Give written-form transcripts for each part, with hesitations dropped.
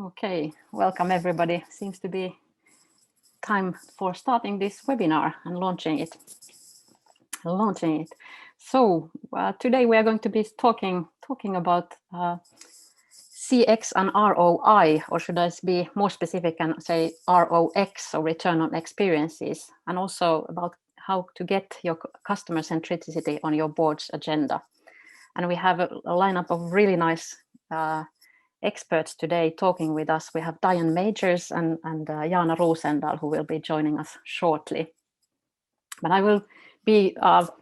Okay, welcome everybody. Seems to be time for starting this webinar and launching it. So today we are going to be talking about CX and ROI, or should I be more specific and say ROX, or return on experiences, and also about how to get your customer centricity on your board's agenda. And we have a lineup of really nice experts today talking with us. We have Diane Majors and Jana Rosendal, who will be joining us shortly. But I will be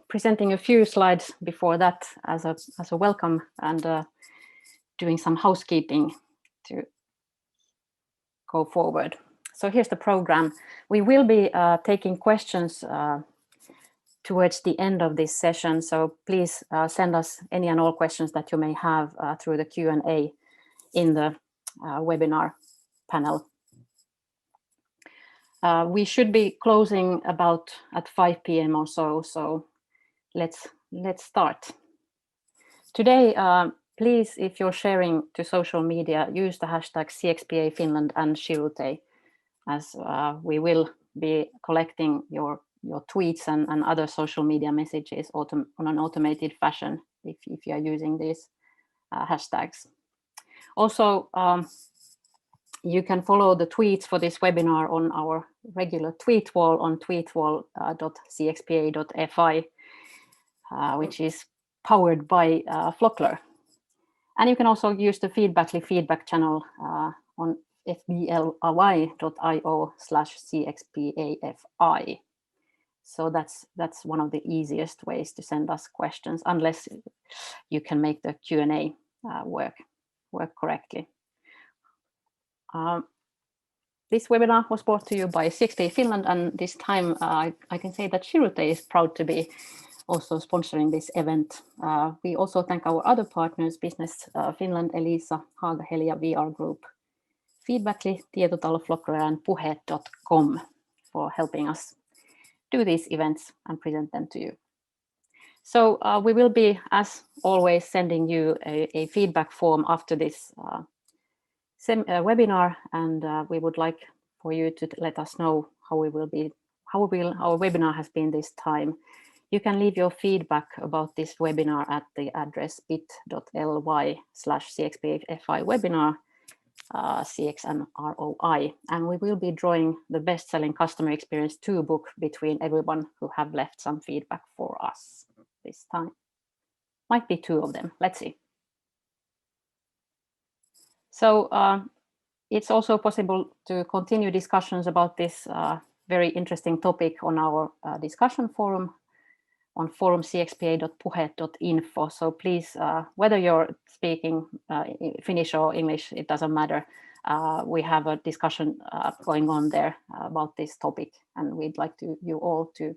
presenting a few slides before that as a welcome and doing some housekeeping to go forward. So here's the program. We will be taking questions towards the end of this session. So please send us any and all questions that you may have through the Q&A in the webinar panel. We should be closing about at 5 p.m. or so. So let's start. Today, please, if you're sharing to social media, use the hashtag CXPA Finland and Shirute, as we will be collecting your tweets and other social media messages on an automated fashion if you are using these hashtags. Also, you can follow the tweets for this webinar on our regular tweet wall on tweetwall.cxpa.fi, which is powered by Flockler. And you can also use the Feedbackly feedback channel on fbly.io/cxpafi. So that's one of the easiest ways to send us questions, unless you can make the Q&A work correctly. This webinar was brought to you by CXPA Finland, and this time I can say that Shirute is proud to be also sponsoring this event. We also thank our other partners, Business Finland, Elisa, Haga-Helia VR Group, Feedbackly, Tietotalo, Flockler, and Puheet.com for helping us do these events and present them to you. So we will be, as always, sending you a feedback form after this webinar, and we would like for you to let us know how our webinar has been this time. You can leave your feedback about this webinar at the address bit.ly/CXPFI webinar CX and ROI, and we will be drawing the best-selling customer experience 2 book between everyone who have left some feedback for us this time. Might be 2 of them. Let's see. So it's also possible to continue discussions about this very interesting topic on our discussion forum on forum.cxpa.puheet.info. So please, whether you're speaking Finnish or English, it doesn't matter. We have a discussion going on there about this topic, and we'd like you all to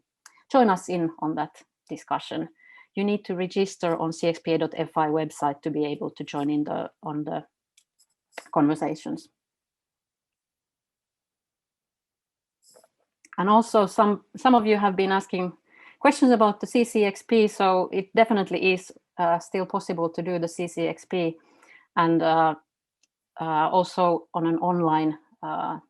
join us in on that discussion. You need to register on cxpa.fi website to be able to join in on the conversations. And also some of you have been asking questions about the CCXP, so it definitely is still possible to do the CCXP, and also on an online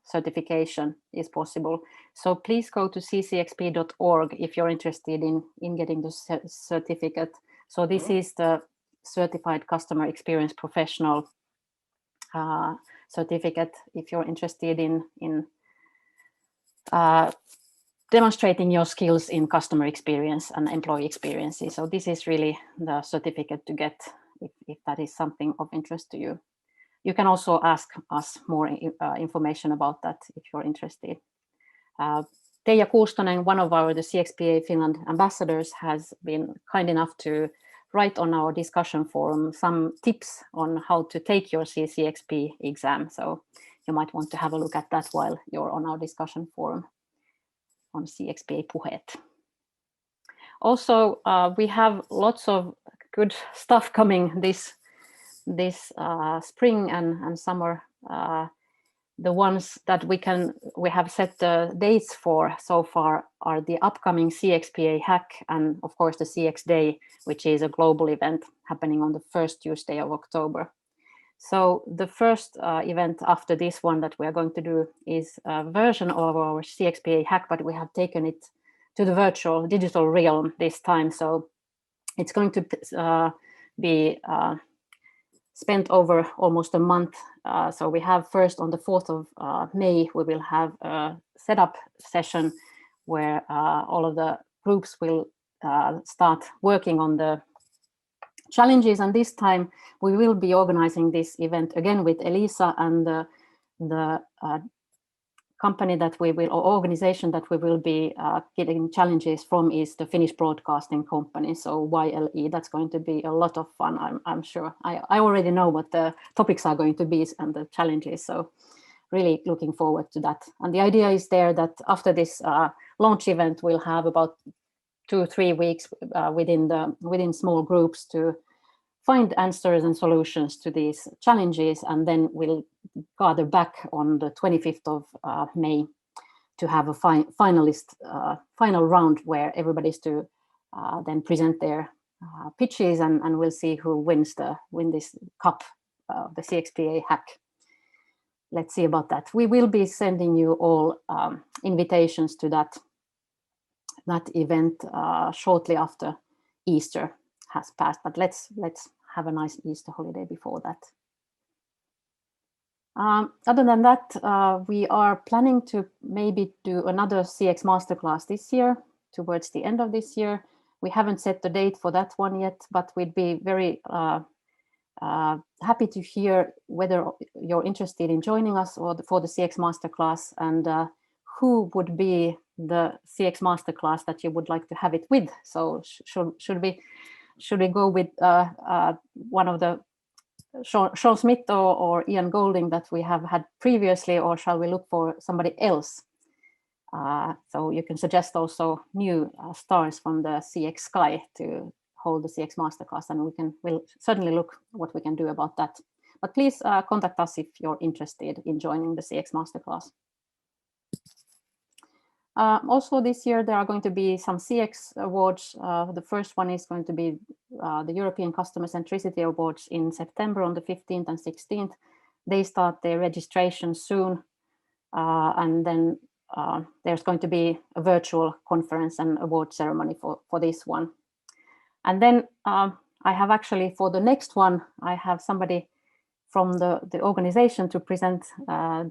certification is possible. So please go to ccxp.org if you're interested in getting the certificate. So this is the Certified Customer Experience Professional certificate if you're interested in demonstrating your skills in customer experience and employee experiences. So this is really the certificate to get if that is something of interest to you. You can also ask us more information about that if you're interested. Teija Kuustonen, one of the CXPA Finland ambassadors, has been kind enough to write on our discussion forum some tips on how to take your CCXP exam. So you might want to have a look at that while you're on our discussion forum on CXPA Puheet. Also, we have lots of good stuff coming this spring and summer. The ones that we have set the dates for so far are the upcoming CXPA Hack and of course the CX Day, which is a global event happening on the first Tuesday of October. So the first event after this one that we are going to do is a version of our CXPA hack, but we have taken it to the virtual digital realm this time. So it's going to be spent over almost a month. So we have first on the 4th of May, we will have a setup session where all of the groups will start working on the challenges. And this time we will be organizing this event again with Elisa, and the company that we will, or organization that we will be getting challenges from is the Finnish Broadcasting Company, so YLE. That's going to be a lot of fun, I'm sure. I already know what the topics are going to be and the challenges, so really looking forward to that. And the idea is there that after this launch event, we'll have about 2-3 weeks within small groups to find answers and solutions to these challenges, and then we'll gather back on the 25th of May to have a final round where everybody's to then present their pitches, and we'll see who wins this cup, the CXPA hack. Let's see about that. We will be sending you all invitations to that event shortly after Easter has passed, but let's have a nice Easter holiday before that. Other than that, we are planning to maybe do another CX Masterclass this year, towards the end of this year. We haven't set the date for that one yet, but we'd be very happy to hear whether you're interested in joining us for the CX Masterclass, and who would be the CX Masterclass that you would like to have it with. So should we go with one of the Sean Smith or Ian Golding that we have had previously, or shall we look for somebody else? So you can suggest also new stars from the CX Sky to hold the CX Masterclass, and we'll certainly look what we can do about that. But please contact us if you're interested in joining the CX Masterclass. Also this year there are going to be some CX awards. The first one is going to be the European Customer Centricity Awards in September on the 15th and 16th. They start their registration soon, and then there's going to be a virtual conference and award ceremony for this one. And then I have actually, for the next one, I have somebody from the organization to present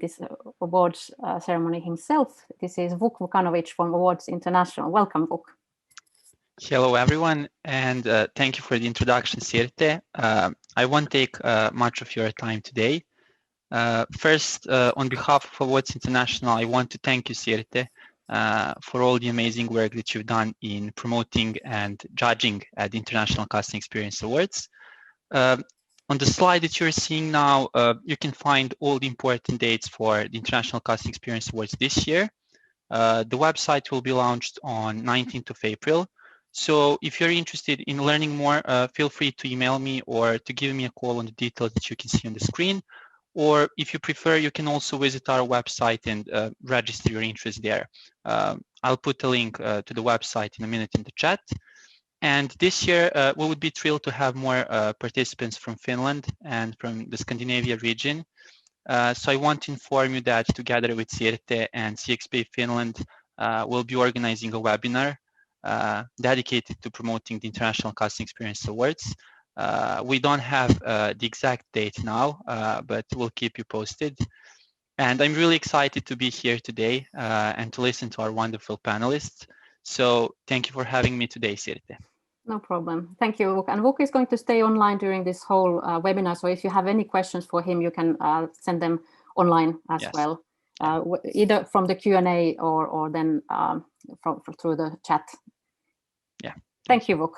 this awards ceremony himself. This is Vuk Vukanovic from Awards International. Welcome, Vuk. Hello, everyone, and thank you for the introduction, Sirte. I won't take much of your time today. First, on behalf of Awards International, I want to thank you, Sirte, for all the amazing work that you've done in promoting and judging at the International Customer Experience Awards. On the slide that you're seeing now, you can find all the important dates for the International Customer Experience Awards this year. The website will be launched on 19th of April. So if you're interested in learning more, feel free to email me or to give me a call on the details that you can see on the screen. Or if you prefer, you can also visit our website and register your interest there. I'll put a link to the website in a minute in the chat. And this year, we would be thrilled to have more participants from Finland and from the Scandinavia region. So I want to inform you that together with Sirte and CXPA Finland, we'll be organizing a webinar dedicated to promoting the International Customer Experience Awards. We don't have the exact date now, but we'll keep you posted. And I'm really excited to be here today and to listen to our wonderful panelists. So thank you for having me today, Sirte. No problem. Thank you, Vuk. And Vuk is going to stay online during this whole webinar. So if you have any questions for him, you can send them online as well, either from the Q&A or then through the chat. Yeah. Thank you, Vuk.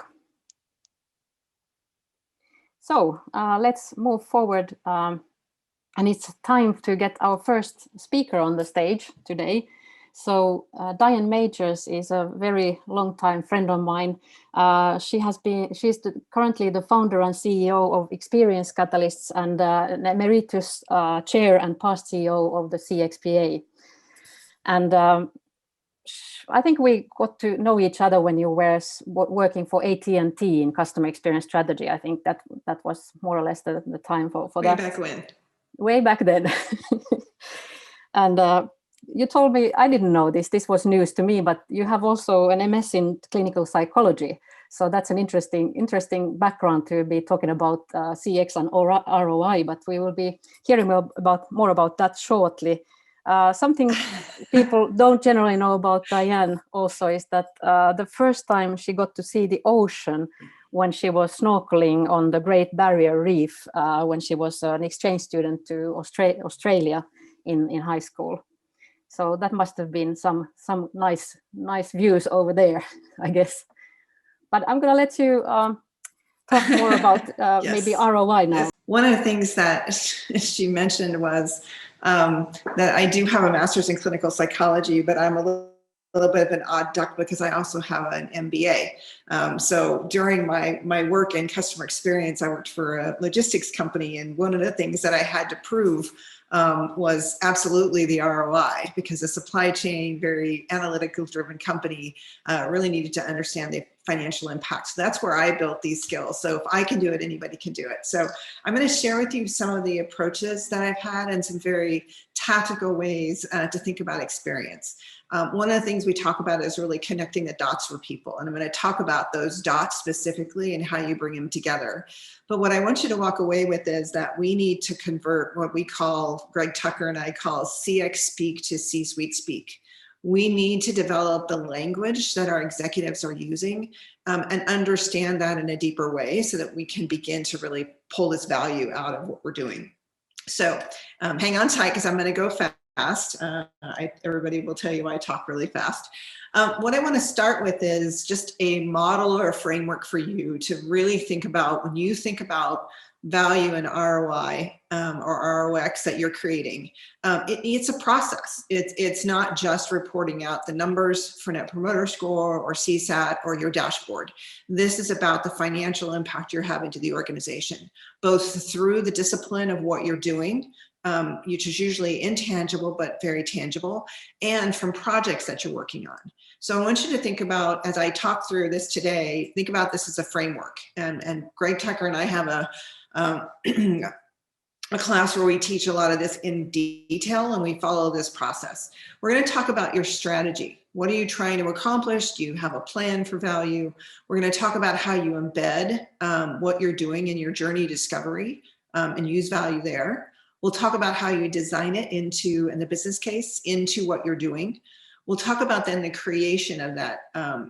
So let's move forward. And it's time to get our first speaker on the stage today. So Diane Majors is a very long-time friend of mine. She's currently the founder and CEO of Experience Catalysts and an emeritus chair and past CEO of the CXPA. And I think we got to know each other when you were working for AT&T in customer experience strategy. I think that was more or less the time for that. Way back when. Way back then. And you told me, I didn't know this was news to me, but you have also an MS in clinical psychology. So that's an interesting background to be talking about CX and ROI, but we will be hearing more about that shortly. Something people don't generally know about Diane also is that the first time she got to see the ocean when she was snorkeling on the Great Barrier Reef when she was an exchange student to Australia in high school. So that must have been some nice views over there, I guess. But I'm going to let you talk more about yes. maybe ROI now. Yes. One of the things that she mentioned was that I do have a master's in clinical psychology, but I'm a little bit of an odd duck because I also have an MBA. So during my work in customer experience, I worked for a logistics company, and one of the things that I had to prove was absolutely the ROI, because a supply chain, very analytical driven company really needed to understand the financial impact. So that's where I built these skills. So if I can do it, anybody can do it. So I'm going to share with you some of the approaches that I've had and some very tactical ways to think about experience. One of the things we talk about is really connecting the dots for people. And I'm going to talk about those dots specifically and how you bring them together. But what I want you to walk away with is that we need to convert what we call, Greg Tucker and I call CX speak to C-suite speak. We need to develop the language that our executives are using and understand that in a deeper way so that we can begin to really pull this value out of what we're doing. So hang on tight because I'm going to go fast. Everybody will tell you I talk really fast. What I want to start with is just a model or a framework for you to really think about when you think about value and ROI or ROX that you're creating. It's a process. It's not just reporting out the numbers for Net Promoter Score or CSAT or your dashboard. This is about the financial impact you're having to the organization, both through the discipline of what you're doing, which is usually intangible but very tangible, and from projects that you're working on. So I want you to think about, as I talk through this today, think about this as a framework. And Greg Tucker and I have a class where we teach a lot of this in detail, and we follow this process. We're going to talk about your strategy. What are you trying to accomplish? Do you have a plan for value? We're going to talk about how you embed what you're doing in your journey discovery and use value there. We'll talk about how you design it into, in the business case, into what you're doing. We'll talk about then the creation of that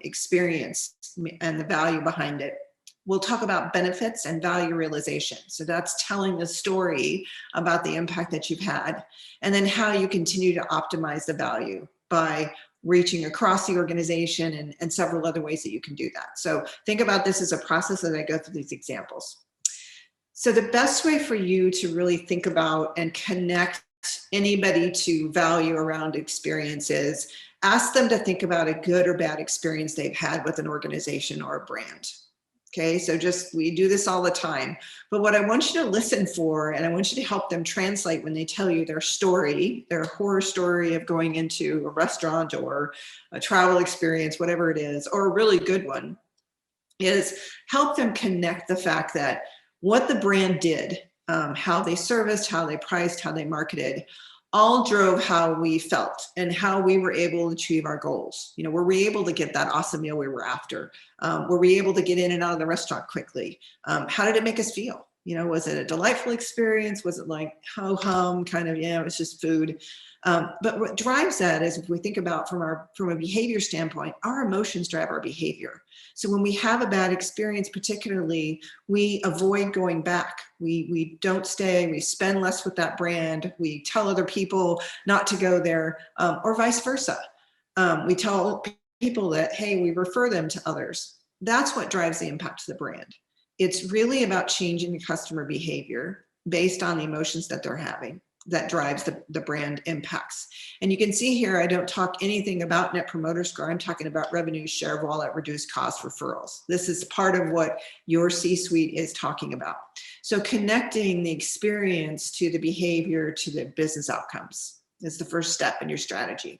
experience and the value behind it. We'll talk about benefits and value realization. So that's telling the story about the impact that you've had, and then how you continue to optimize the value by reaching across the organization and several other ways that you can do that. So think about this as a process as I go through these examples. So the best way for you to really think about and connect anybody to value around experiences, ask them to think about a good or bad experience they've had with an organization or a brand. Okay, so we do this all the time. But what I want you to listen for, and I want you to help them translate when they tell you their story, their horror story of going into a restaurant or a travel experience, whatever it is, or a really good one, is help them connect the fact that what the brand did, how they serviced, how they priced, how they marketed, all drove how we felt and how we were able to achieve our goals. You know, were we able to get that awesome meal we were after? Were we able to get in and out of the restaurant quickly? How did it make us feel? You know, was it a delightful experience? Was it like ho-hum kind of, yeah, it's just food? But what drives that is, if we think about from a behavior standpoint, our emotions drive our behavior. So when we have a bad experience, particularly, we avoid going back. We don't stay, we spend less with that brand. We tell other people not to go there, or vice versa. We tell people that, hey, we refer them to others. That's what drives the impact to the brand. It's really about changing the customer behavior based on the emotions that they're having that drives the brand impacts. And you can see here, I don't talk anything about Net Promoter Score. I'm talking about revenue, share of wallet, reduced cost, referrals. This is part of what your C-suite is talking about. So connecting the experience to the behavior to the business outcomes is the first step in your strategy.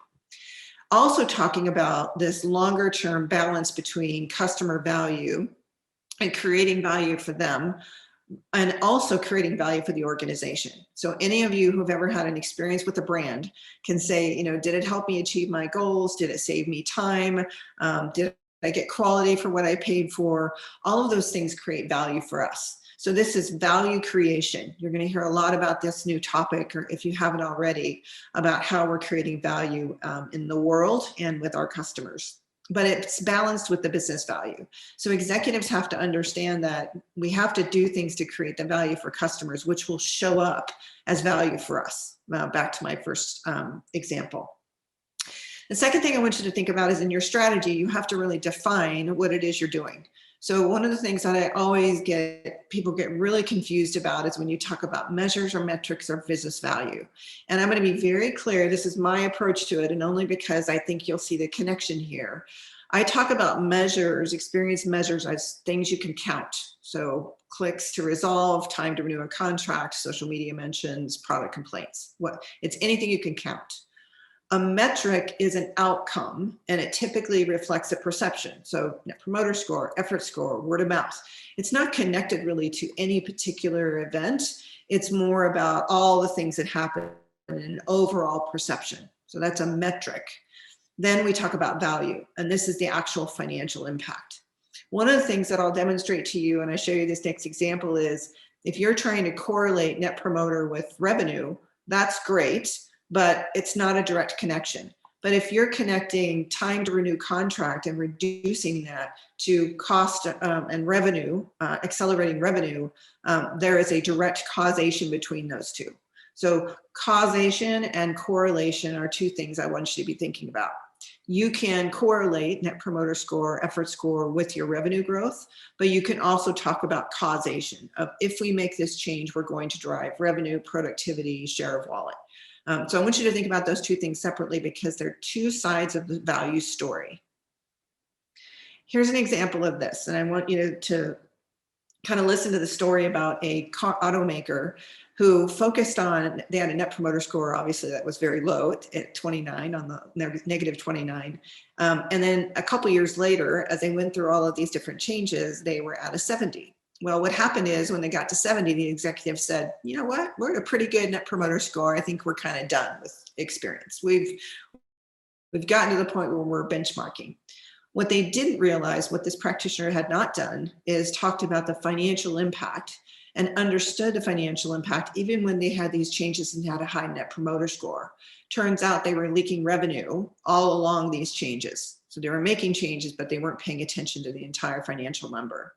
Also talking about this longer term balance between customer value and creating value for them, and also creating value for the organization. So any of you who've ever had an experience with a brand can say, you know, did it help me achieve my goals? Did it save me time? Did I get quality for what I paid for? All of those things create value for us. So this is value creation. You're going to hear a lot about this new topic, or if you haven't already, about how we're creating value in the world and with our customers. But it's balanced with the business value. So executives have to understand that we have to do things to create the value for customers, which will show up as value for us. Back to my first example. The second thing I want you to think about is in your strategy, you have to really define what it is you're doing. So one of the things that I always people get really confused about is when you talk about measures or metrics or business value. And I'm going to be very clear, this is my approach to it, and only because I think you'll see the connection here. I talk about measures, experience measures, as things you can count. So clicks to resolve, time to renew a contract, social media mentions, product complaints. It's anything you can count. A metric is an outcome, and it typically reflects a perception. So net promoter score, effort score, word of mouth. It's not connected really to any particular event. It's more about all the things that happen in an overall perception. So that's a metric. Then we talk about value, and this is the actual financial impact. One of the things that I'll demonstrate to you, and I show you this next example, is if you're trying to correlate net promoter with revenue, that's great, but it's not a direct connection. But if you're connecting time to renew contract and reducing that to cost and revenue, accelerating revenue, there is a direct causation between those two. So causation and correlation are two things I want you to be thinking about. You can correlate net promoter score, effort score with your revenue growth, but you can also talk about causation of if we make this change, we're going to drive revenue, productivity, share of wallet. So I want you to think about those two things separately because they're two sides of the value story. Here's an example of this, and I want you to kind of listen to the story about a car automaker who focused on, they had a net promoter score, obviously that was very low at 29, on the negative 29. And then a couple years later, as they went through all of these different changes, they were at a 70. Well, what happened is when they got to 70, the executive said, you know what, we're at a pretty good net promoter score. I think we're kind of done with experience. We've gotten to the point where we're benchmarking. What they didn't realize, what this practitioner had not done, is talked about the financial impact and understood the financial impact even when they had these changes and had a high net promoter score. Turns out they were leaking revenue all along these changes. So they were making changes, but they weren't paying attention to the entire financial number.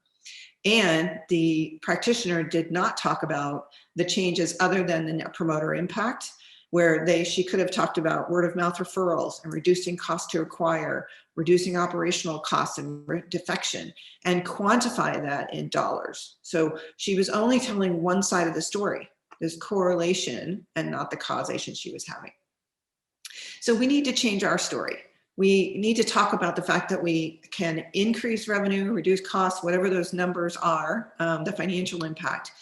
And the practitioner did not talk about the changes other than the net promoter impact, where she could have talked about word of mouth referrals and reducing cost to acquire, reducing operational costs and defection, and quantify that in dollars. So she was only telling one side of the story, this correlation, and not the causation she was having. So we need to change our story. We need to talk about the fact that we can increase revenue, reduce costs, whatever those numbers are, the financial impact,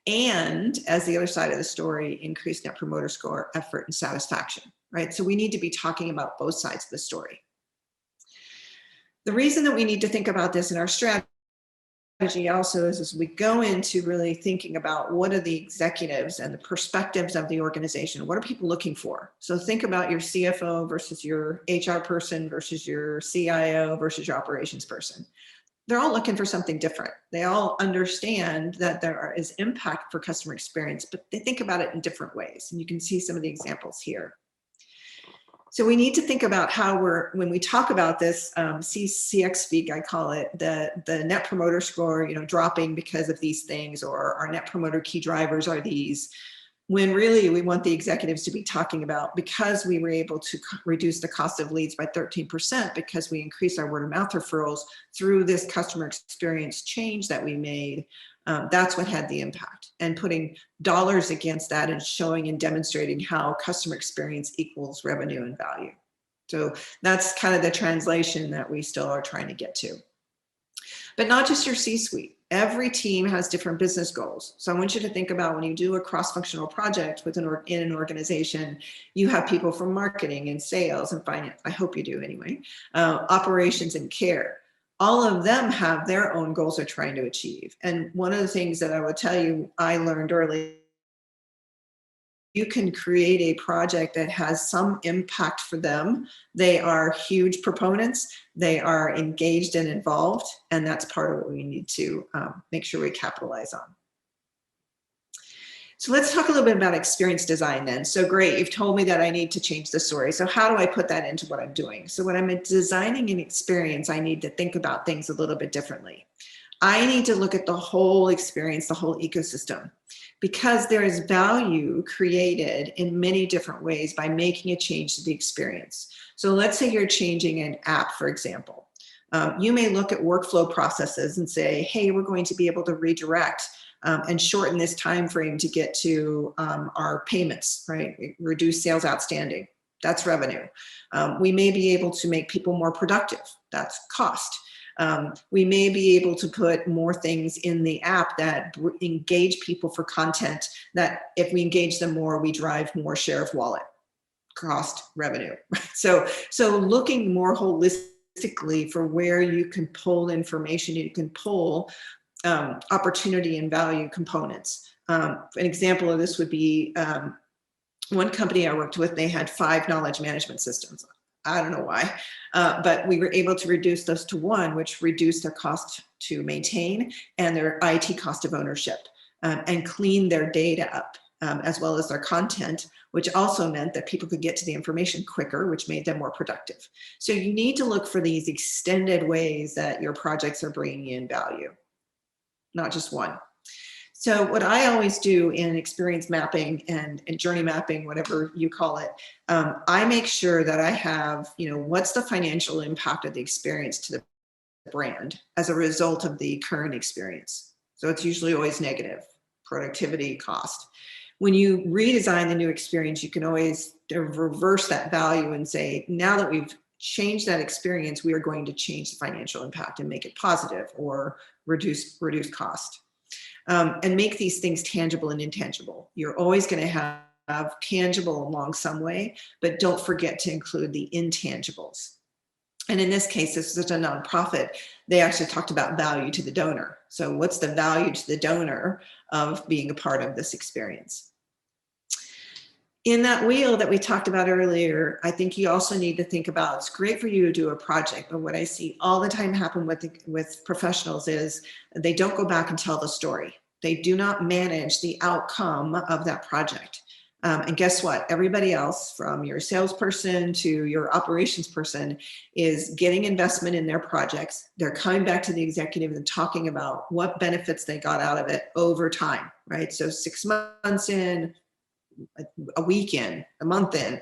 and as the other side of the story, increase net promoter score, effort, and satisfaction, right? So we need to be talking about both sides of the story. The reason that we need to think about this in our strategy also is as we go into really thinking about what are the executives and the perspectives of the organization, what are people looking for? So think about your CFO versus your HR person versus your CIO versus your operations person. They're all looking for something different. They all understand that there is impact for customer experience, but they think about it in different ways. And you can see some of the examples here. So we need to think about how when we talk about this, CX speak, I call it, the net promoter score, dropping because of these things, or our net promoter key drivers are these, when really we want the executives to be talking about, because we were able to reduce the cost of leads by 13%, because we increased our word of mouth referrals through this customer experience change that we made, that's what had the impact. And putting dollars against that and showing and demonstrating how customer experience equals revenue and value. So that's kind of the translation that we still are trying to get to. But not just your C-suite. Every team has different business goals. So I want you to think about when you do a cross-functional project in an organization, you have people from marketing and sales and finance. I hope you do anyway. Operations and care. All of them have their own goals they're trying to achieve. And one of the things that I would tell you, I learned early, you can create a project that has some impact for them. They are huge proponents. They are engaged and involved. And that's part of what we need to make sure we capitalize on. So let's talk a little bit about experience design then. So great, you've told me that I need to change the story. So how do I put that into what I'm doing? So when I'm designing an experience, I need to think about things a little bit differently. I need to look at the whole experience, the whole ecosystem, because there is value created in many different ways by making a change to the experience. So let's say you're changing an app, for example. You may look at workflow processes and say, hey, we're going to be able to redirect and shorten this time frame to get to our payments, right? Reduce sales outstanding. That's revenue. We may be able to make people more productive. That's cost. We may be able to put more things in the app that engage people for content, that if we engage them more, we drive more share of wallet, cost, revenue. So looking more holistically for where you can pull information, you can pull opportunity and value components. An example of this would be one company I worked with, they had 5 knowledge management systems. I don't know why, but we were able to reduce those to 1, which reduced their cost to maintain and their IT cost of ownership, and clean their data up, as well as their content, which also meant that people could get to the information quicker, which made them more productive. So you need to look for these extended ways that your projects are bringing in value, not just one. So what I always do in experience mapping and journey mapping, whatever you call it, I make sure that I have, what's the financial impact of the experience to the brand as a result of the current experience. So it's usually always negative, productivity, cost. When you redesign the new experience, you can always reverse that value and say, now that we've changed that experience, we are going to change the financial impact and make it positive or reduce cost. And make these things tangible and intangible. You're always going to have tangible along some way, but don't forget to include the intangibles. And in this case, this is a nonprofit. They actually talked about value to the donor. So what's the value to the donor of being a part of this experience? In that wheel that we talked about earlier, I think you also need to think about, it's great for you to do a project, but what I see all the time happen with professionals is they don't go back and tell the story. They do not manage the outcome of that project. And guess what? Everybody else, from your salesperson to your operations person, is getting investment in their projects. They're coming back to the executive and talking about what benefits they got out of it over time, right? So 6 months in, a week in, a month in,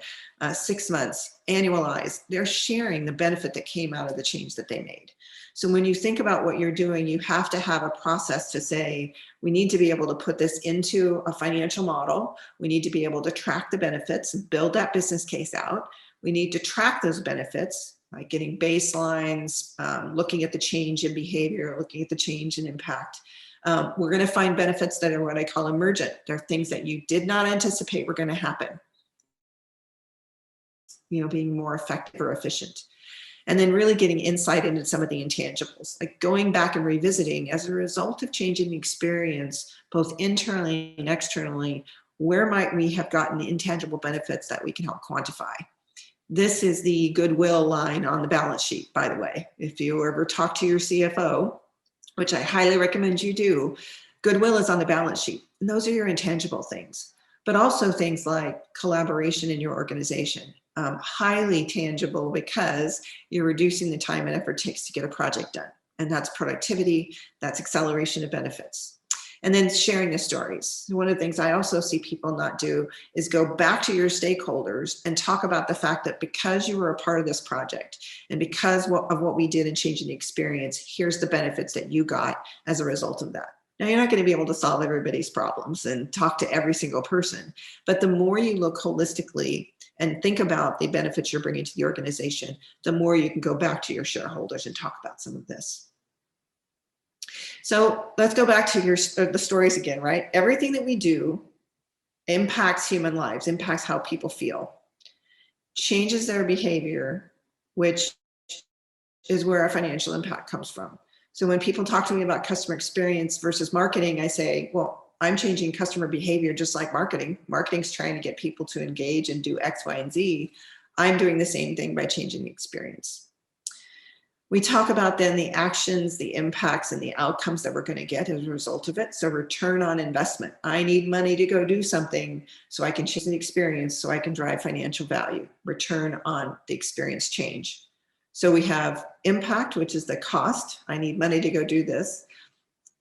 6 months, annualized, they're sharing the benefit that came out of the change that they made. So when you think about what you're doing, you have to have a process to say, we need to be able to put this into a financial model. We need to be able to track the benefits and build that business case out. We need to track those benefits by getting baselines, looking at the change in behavior, looking at the change in impact. We're going to find benefits that are what I call emergent. They're things that you did not anticipate were going to happen. Being more effective or efficient. And then really getting insight into some of the intangibles, like going back and revisiting as a result of changing the experience, both internally and externally, where might we have gotten intangible benefits that we can help quantify? This is the goodwill line on the balance sheet, by the way. If you ever talk to your CFO, which I highly recommend you do, goodwill is on the balance sheet. And those are your intangible things, but also things like collaboration in your organization. Highly tangible because you're reducing the time and effort it takes to get a project done. And that's productivity, that's acceleration of benefits. And then sharing the stories. One of the things I also see people not do is go back to your stakeholders and talk about the fact that because you were a part of this project and because of what we did in changing the experience, here's the benefits that you got as a result of that. Now, you're not going to be able to solve everybody's problems and talk to every single person, but the more you look holistically and think about the benefits you're bringing to the organization, the more you can go back to your shareholders and talk about some of this. So let's go back to the stories again, right? Everything that we do impacts human lives, impacts how people feel, changes their behavior, which is where our financial impact comes from. So when people talk to me about customer experience versus marketing, I say, well, I'm changing customer behavior just like marketing. Marketing's trying to get people to engage and do X, Y, and Z. I'm doing the same thing by changing the experience. We talk about then the actions, the impacts, and the outcomes that we're going to get as a result of it. So return on investment. I need money to go do something so I can change the experience, so I can drive financial value. Return on the experience change. So we have impact, which is the cost. I need money to go do this.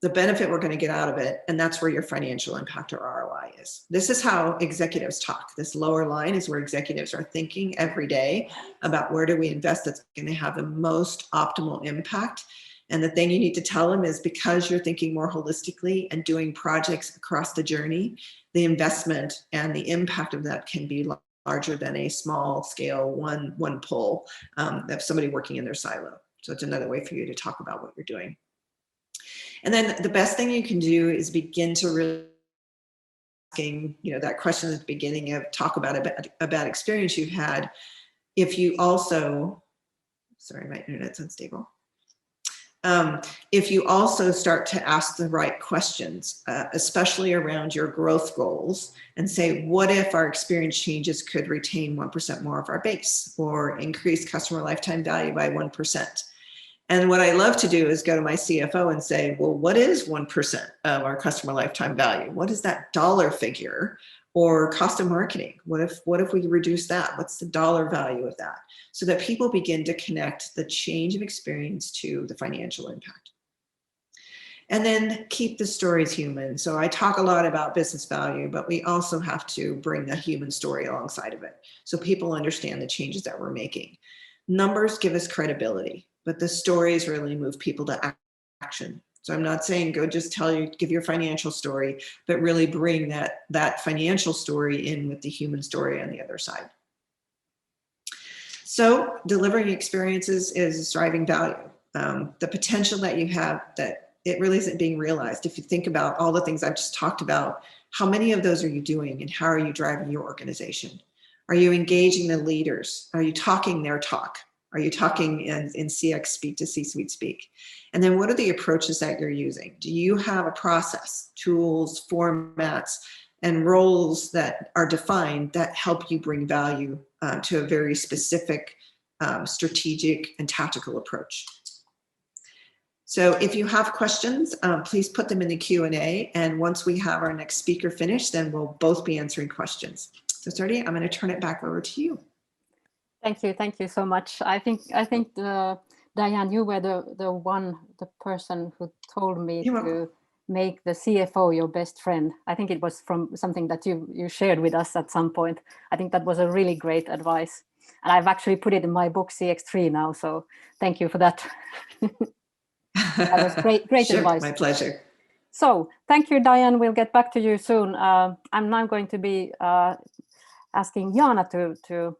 The benefit we're going to get out of it, and that's where your financial impact or ROI is. This is how executives talk. This lower line is where executives are thinking every day about where do we invest that's going to have the most optimal impact. And the thing you need to tell them is, because you're thinking more holistically and doing projects across the journey, the investment and the impact of that can be larger than a small scale one pull of somebody working in their silo. So it's another way for you to talk about what you're doing. And then the best thing you can do is begin to really asking, that question at the beginning of talk about a bad experience you've had. If you also, sorry, my internet's unstable. If you also start to ask the right questions, especially around your growth goals, and say, what if our experience changes could retain 1% more of our base or increase customer lifetime value by 1%? And what I love to do is go to my CFO and say, well, what is 1% of our customer lifetime value? What is that dollar figure? Or cost of marketing? What if we reduce that? What's the dollar value of that? So that people begin to connect the change of experience to the financial impact. And then keep the stories human. So I talk a lot about business value, but we also have to bring the human story alongside of it, so people understand the changes that we're making. Numbers give us credibility, but the stories really move people to action. So I'm not saying go just give your financial story, but really bring that financial story in with the human story on the other side. So delivering experiences is driving value. The potential that you have, that it really isn't being realized. If you think about all the things I've just talked about, how many of those are you doing, and how are you driving your organization? Are you engaging the leaders? Are you talking their talk? Are you talking in CX speak to C-suite speak? And then what are the approaches that you're using? Do you have a process, tools, formats, and roles that are defined that help you bring value to a very specific, strategic and tactical approach? So if you have questions, please put them in the Q&A. And once we have our next speaker finished, then we'll both be answering questions. So Sergey, I'm going to turn it back over to you. Thank you so much. I think Diane, you were the person who told me to make the CFO your best friend. I think it was from something that you shared with us at some point. I think that was a really great advice, and I've actually put it in my book CX3 now. So thank you for that. That was great sure, advice. My pleasure. So thank you, Diane. We'll get back to you soon. I'm now going to be asking Jana to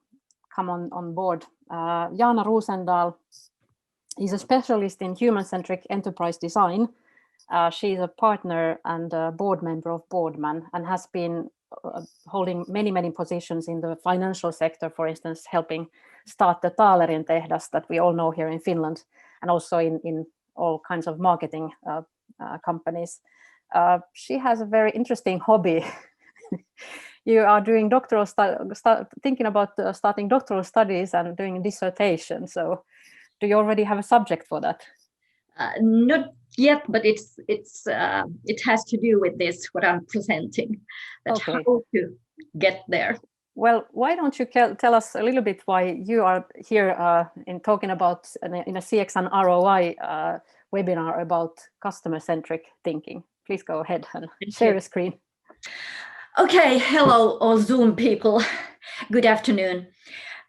come on board. Jana Roosendahl is a specialist in human-centric enterprise design. She's a partner and a board member of Boardman, and has been holding many positions in the financial sector, for instance, helping start the Taalerin tehdas that we all know here in Finland, and also in all kinds of marketing companies. She has a very interesting hobby. You are doing thinking about starting doctoral studies and doing a dissertation. So do you already have a subject for that? Not yet, but it has to do with this, what I'm presenting, that okay. How to get there. Well, why don't you tell us a little bit why you are here in talking about in a CX and ROI webinar about customer-centric thinking. Please go ahead and share your screen. Okay, hello all Zoom people. Good afternoon.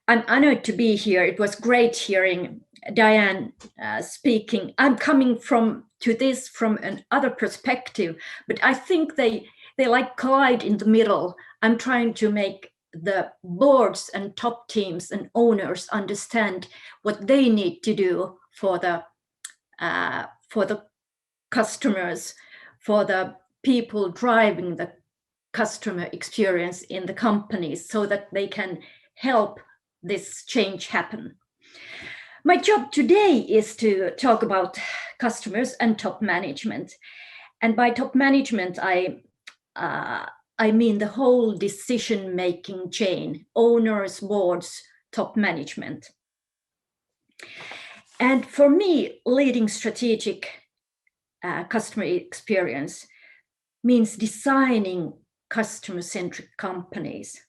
I'm honored to be here. It was great hearing Diane speaking. I'm coming to this from another perspective, but I think they like collide in the middle. I'm trying to make the boards and top teams and owners understand what they need to do for the customers, for the people driving the customer experience in the companies, so that they can help this change happen. My job today is to talk about customers and top management. And by top management, I mean the whole decision-making chain, owners, boards, top management. And for me, leading strategic customer experience means designing customer-centric companies.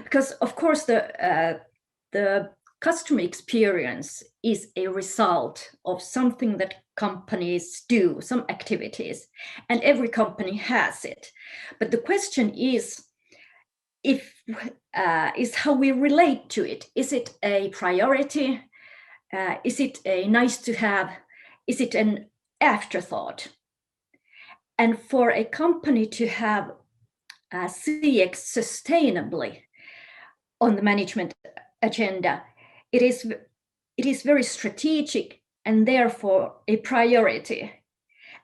Because of course, the customer experience is a result of something that companies do, some activities, and every company has it. But the question is how we relate to it. Is it a priority? Is it a nice to have? Is it an afterthought? And for a company to have CX sustainably on the management agenda, it is very strategic and therefore a priority.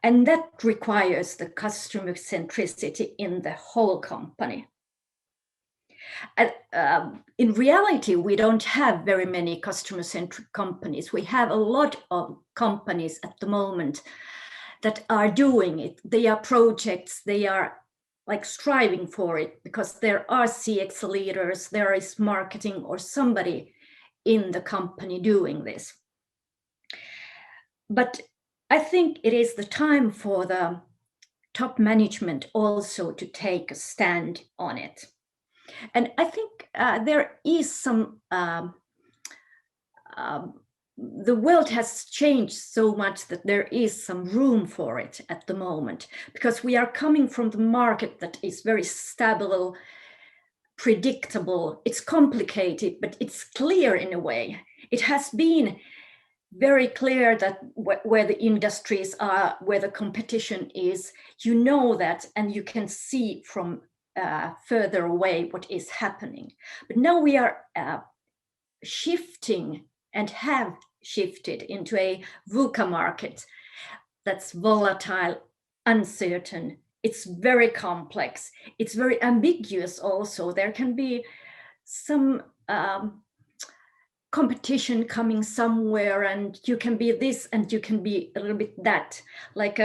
And that requires the customer centricity in the whole company. In reality, we don't have very many customer-centric companies. We have a lot of companies at the moment that are doing it. They are projects, they are like striving for it, because there are CX leaders, there is marketing or somebody in the company doing this. But I think it is the time for the top management also to take a stand on it. And I think there is some, the world has changed so much that there is some room for it at the moment, because we are coming from the market that is very stable, predictable. It's complicated, but it's clear in a way. It has been very clear that where the industries are, where the competition is, you know that, and you can see from further away what is happening. But now we are shifting and have shifted into a VUCA market that's volatile, uncertain. It's very complex. It's very ambiguous also. There can be some competition coming somewhere, and you can be this and you can be a little bit that. Like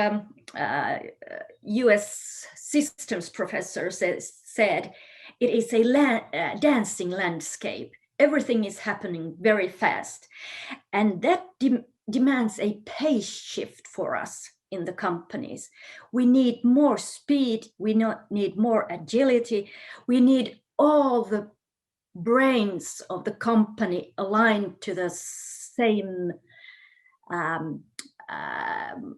US systems professor said, it is a dancing landscape. Everything is happening very fast. And that demands a pace shift for us in the companies. We need more speed. We need more agility. We need all the brains of the company aligned to the same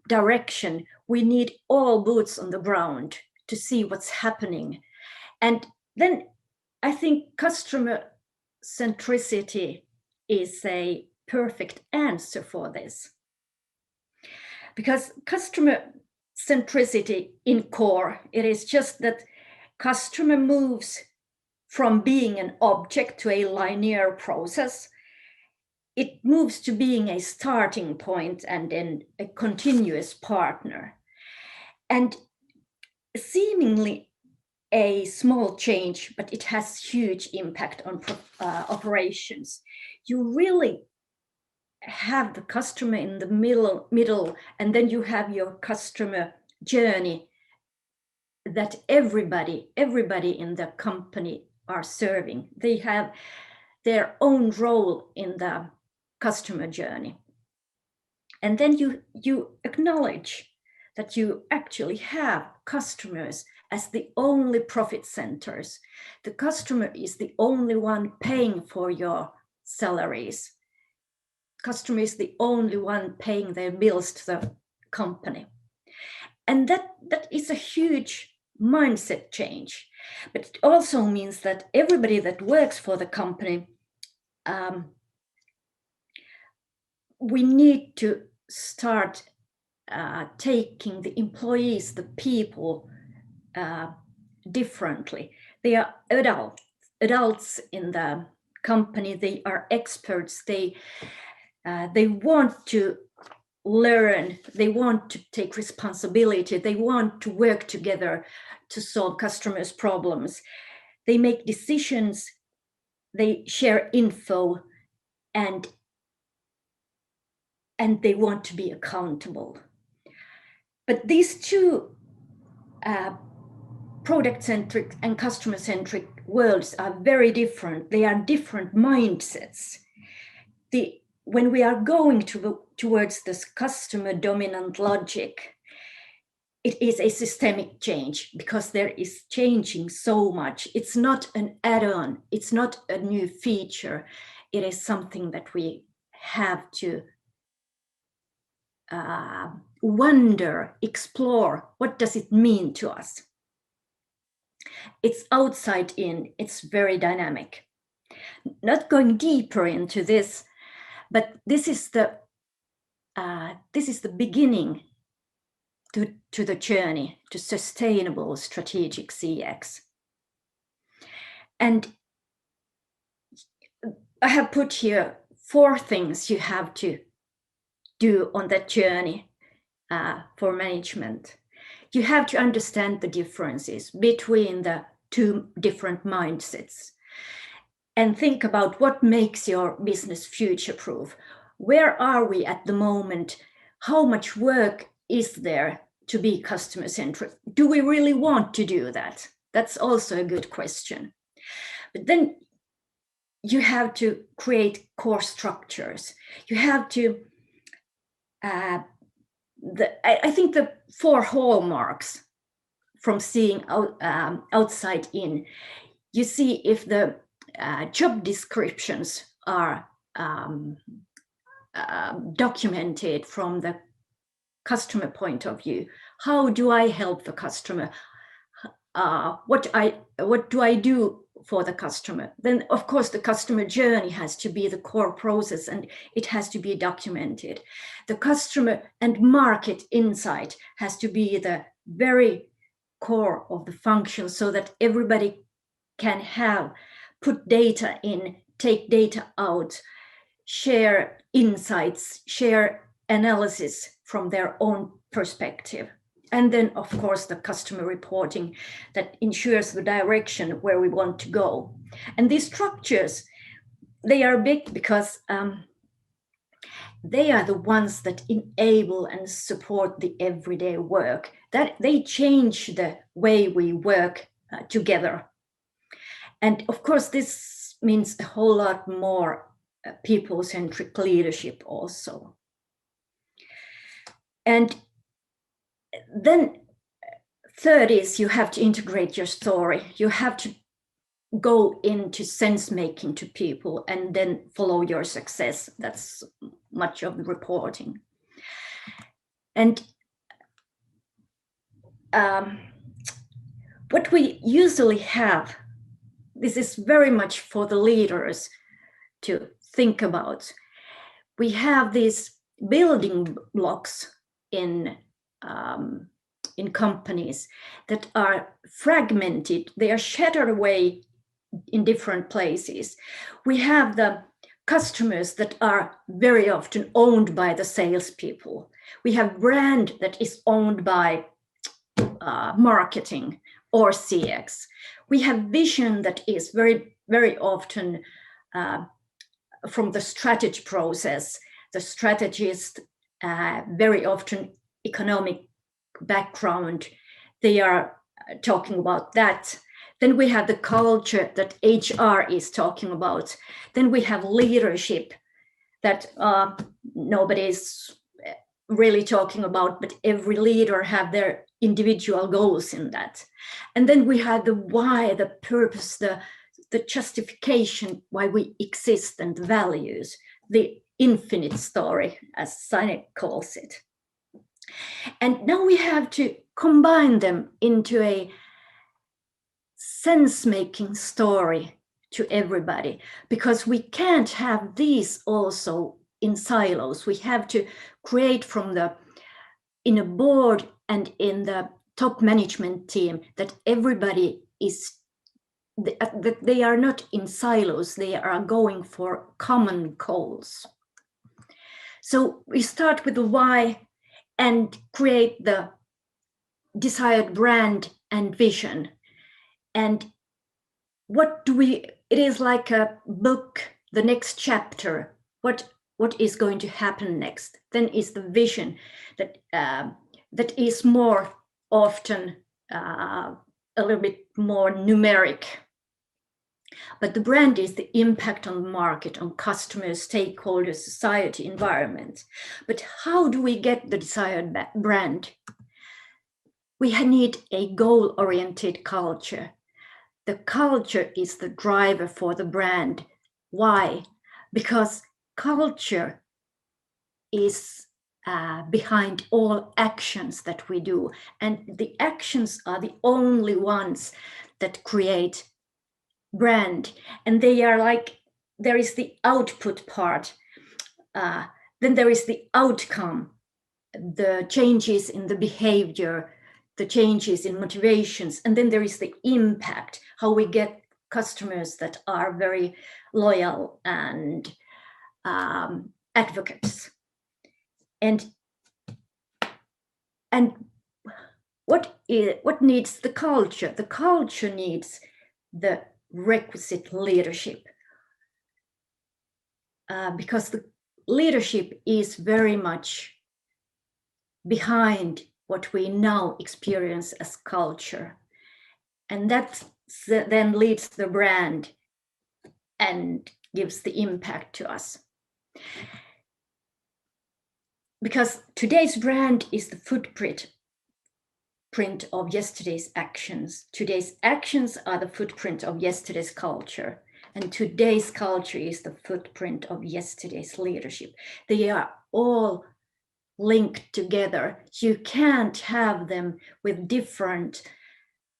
direction. We need all boots on the ground to see what's happening. And then I think customer centricity is a perfect answer for this. Because customer centricity in core, it is just that customer moves from being an object to a linear process. It moves to being a starting point and then a continuous partner. And seemingly a small change, but it has huge impact on operations. You really have the customer in the middle, and then you have your customer journey that everybody in the company are serving. They have their own role in the customer journey. And then you acknowledge that you actually have customers as the only profit centers. The customer is the only one paying for your salaries. Customer is the only one paying their bills to the company. And that is a huge mindset change. But it also means that everybody that works for the company, we need to start taking the employees, the people, differently. They are adults in the company. They are experts. They want to learn, they want to take responsibility, they want to work together to solve customers' problems. They make decisions, they share info, and they want to be accountable. But these two product-centric and customer-centric worlds are very different. They are different mindsets. When we are going towards this customer dominant logic, it is a systemic change because there is changing so much. It's not an add-on, it's not a new feature. It is something that we have to wonder, explore, what does it mean to us? It's outside in, it's very dynamic. Not going deeper into this, but this is the beginning to the journey to sustainable strategic CX. And I have put here 4 things you have to do on that journey for management. You have to understand the differences between the 2 different mindsets and think about what makes your business future-proof. Where are we at the moment? How much work is there to be customer-centric? Do we really want to do that? That's also a good question. But then you have to create core structures. You have to, I think the 4 hallmarks from seeing outside in, you see if the job descriptions are documented from the customer point of view. How do I help the customer? What do I do for the customer? Then of course the customer journey has to be the core process and it has to be documented. The customer and market insight has to be the very core of the function so that everybody can put data in, take data out, share insights, share analysis from their own perspective. And then, of course, the customer reporting that ensures the direction where we want to go. And these structures, they are big because they are the ones that enable and support the everyday work, that they change the way we work together. And of course, this means a whole lot more people-centric leadership also. And then third is you have to integrate your story. You have to go into sense making to people and then follow your success. That's much of the reporting. And what we usually have, this is very much for the leaders to think about. We have these building blocks in companies that are fragmented. They are shattered away in different places. We have the customers that are very often owned by the salespeople. We have brand that is owned by marketing or CX. We have vision that is very, very often from the strategy process. The strategist, very often economic background, they are talking about that. Then we have the culture that HR is talking about. Then we have leadership that nobody's really talking about, but every leader have their individual goals in that. And then we have the why, the purpose, the justification why we exist and the values, the infinite story, as Sinek calls it. And now we have to combine them into a sense-making story to everybody, because we can't have these also in silos. We have to create from in a board and in the top management team that everybody is, that they are not in silos, they are going for common goals. So we start with the why and create the desired brand and vision. And what do we, it is like a book, the next chapter, what is going to happen next. Then is the vision that that is more often a little bit more numeric. But the brand is the impact on the market, on customers, stakeholders, society, environment. But how do we get the desired brand? We need a goal-oriented culture. The culture is the driver for the brand. Why? Because culture is behind all actions that we do. And the actions are the only ones that create brand. And they are like, there is the output part. Then there is the outcome, the changes in the behavior, the changes in motivations, and then there is the impact, how we get customers that are very loyal and advocates. And what needs the culture? The culture needs the requisite leadership, because the leadership is very much behind what we now experience as culture. And that then leads the brand and gives the impact to us. Because today's brand is the footprint of yesterday's actions. Today's actions are the footprint of yesterday's culture. And today's culture is the footprint of yesterday's leadership. They are all linked together. You can't have them with different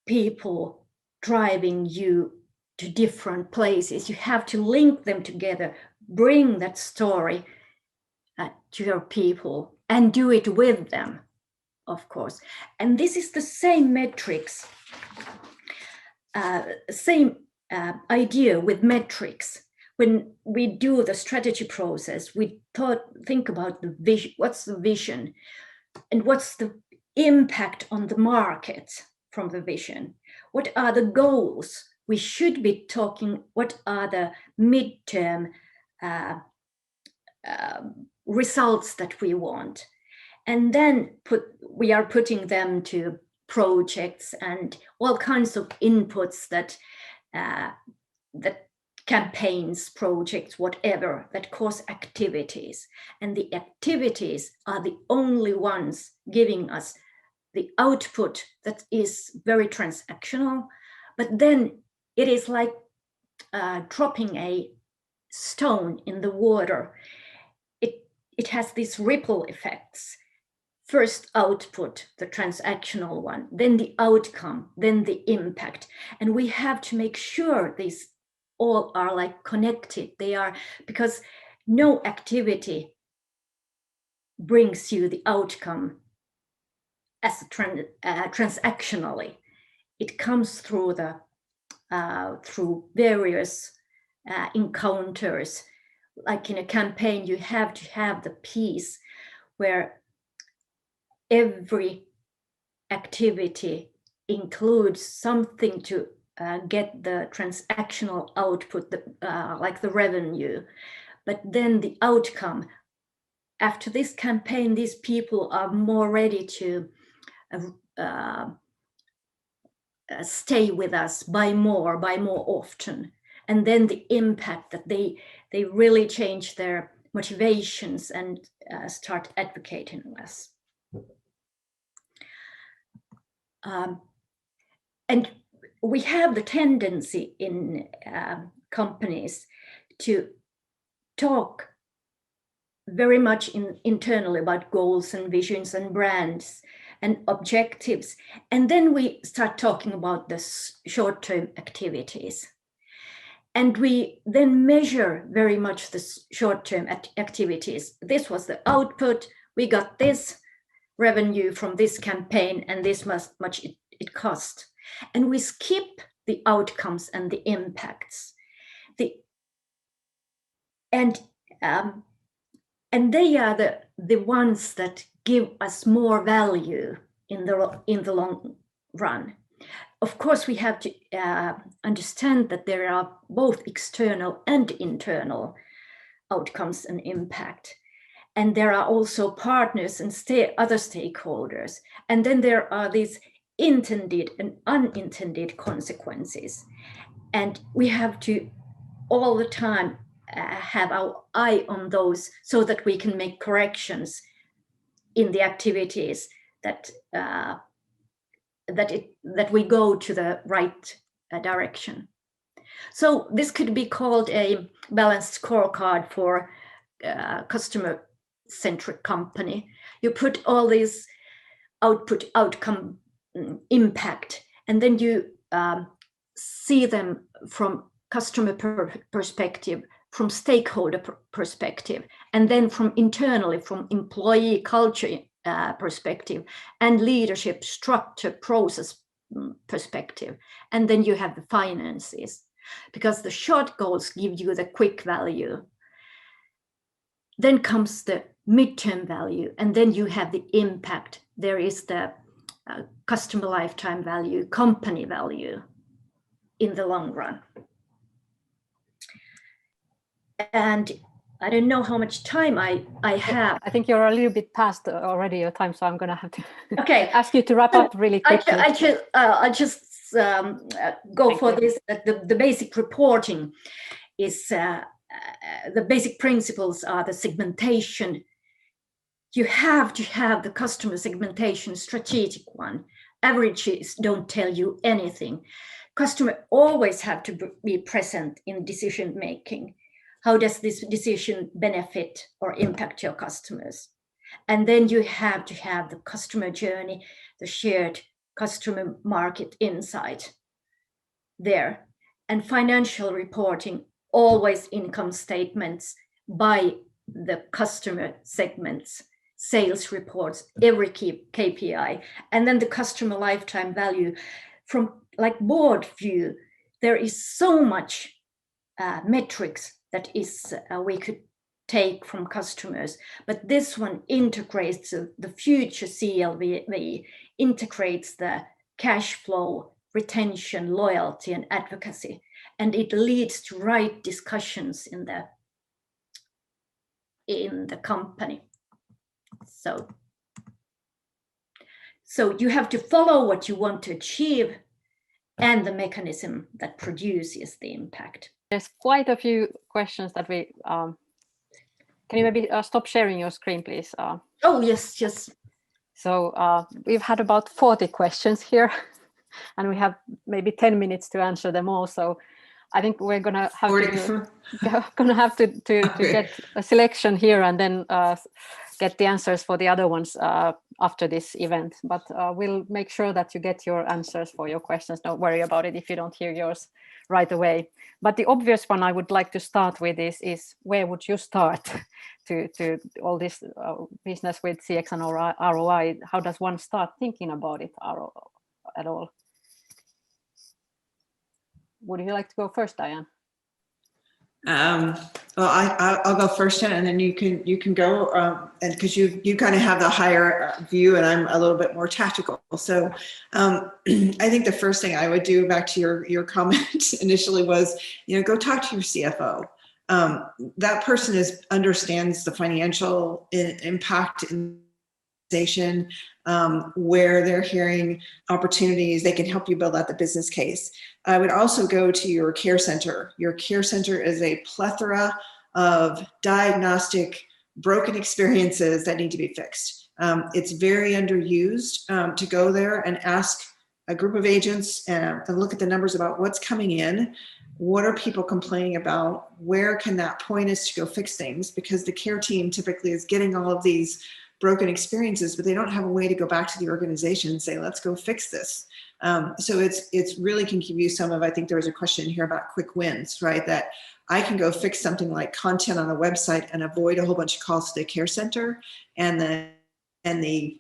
people driving you to different places. You have to link them together, bring that story to your people and do it with them, of course. And this is the same metrics, same idea with metrics. When we do the strategy process, we think about the vision. What's the vision? And what's the impact on the market from the vision? What are the goals? We should be talking, what are the midterm results that we want? And then we are putting them to projects and all kinds of inputs that campaigns, projects, whatever, that cause activities. And the activities are the only ones giving us the output that is very transactional. But then it is like dropping a stone in the water. It has these ripple effects. First output, the transactional one, then the outcome, then the impact. And we have to make sure these all are like connected. They are, because no activity brings you the outcome as transactionally. It comes through the through various encounters. Like in a campaign, you have to have the piece where every activity includes something to get the transactional output, like the revenue. But then the outcome, after this campaign, these people are more ready to stay with us, buy more often. And then the impact that they really change their motivations and start advocating less. And we have the tendency in companies to talk very much internally about goals and visions and brands and objectives. And then we start talking about the short-term activities. And we then measure very much the short-term activities. This was the output. We got this revenue from this campaign and this much it cost. And we skip the outcomes and the impacts. And they are the ones that give us more value in the long run. Of course, we have to understand that there are both external and internal outcomes and impact. And there are also partners and other stakeholders. And then there are these intended and unintended consequences. And we have to all the time have our eye on those so that we can make corrections in the activities that we go to the right direction. So this could be called a balanced scorecard for customer-centric company. You put all these output, outcome, impact, and then you see them from customer perspective, from stakeholder perspective, and then from internally, from employee culture perspective, and leadership structure process perspective. And then you have the finances, because the short goals give you the quick value. Then comes the midterm value, and then you have the impact. There is the customer lifetime value, company value in the long run. And I don't know how much time I have. I think you're a little bit past already your time, so I'm going to have to ask you to wrap but up really quickly. I just go for this. The basic reporting is the basic principles are the segmentation. You have to have the customer segmentation, strategic one. Averages don't tell you anything. Customer always have to be present in decision making. How does this decision benefit or impact your customers? And then you have to have the customer journey, the shared customer market insight there. And financial reporting, always income statements by the customer segments, sales reports, every KPI. And then the customer lifetime value. From like board view, there is so much metrics that is we could take from customers, but this one integrates the future CLV, integrates the cash flow, retention, loyalty, and advocacy, and it leads to right discussions in the company. So you have to follow what you want to achieve and the mechanism that produces the impact. There's quite a few questions that we can you maybe stop sharing your screen, please? Oh, yes. So we've had about 40 questions here, and we have maybe 10 minutes to answer them all. So I think we're gonna have to get a selection here and then get the answers for the other ones after this event. But we'll make sure that you get your answers for your questions. Don't worry about it if you don't hear yours right away. But the obvious one I would like to start with is where would you start to all this business with CX and ROI? How does one start thinking about it at all? Would you like to go first, Diane? Well, I'll go first, and then you can go, and because you kind of have the higher view, and I'm a little bit more tactical. So I think the first thing I would do, back to your comment initially, was go talk to your CFO. That person understands the financial impact in where they're hearing opportunities. They can help you build out the business case. I would also go to your care center. Your care center is a plethora of diagnostic broken experiences that need to be fixed. It's very underused to go there and ask a group of agents and look at the numbers about what's coming in. What are people complaining about? Where can that point us to go fix things? Because the care team typically is getting all of these broken experiences, but they don't have a way to go back to the organization and say, let's go fix this. So it's really can give you some of, I think there was a question here about quick wins, right? That I can go fix something like content on a website and avoid a whole bunch of calls to the care center, and the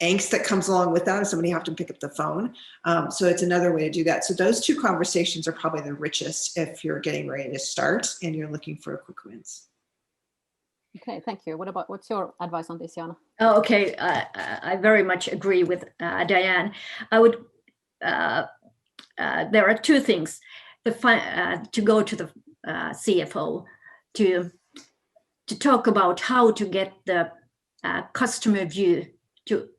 angst that comes along with that is somebody have to pick up the phone. So it's another way to do that. So those two conversations are probably the richest if you're getting ready to start and you're looking for quick wins. Okay, thank you. What's your advice on this, Jana? Oh, okay, I very much agree with Diane. I would. There are two things: to go to the CFO to talk about how to get the customer view to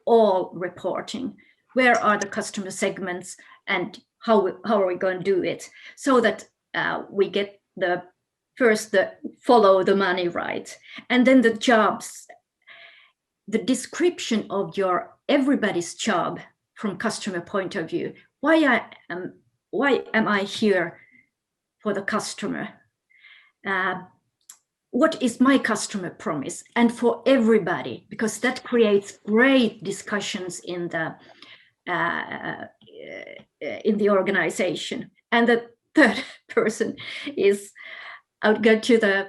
all reporting. Where are the customer segments, and how are we going to do it so that we get the follow the money right, and then the jobs, the description of everybody's job from customer point of view. Why am I here for the customer? What is my customer promise? And for everybody, because that creates great discussions in the organization. And the third person is, I would go to the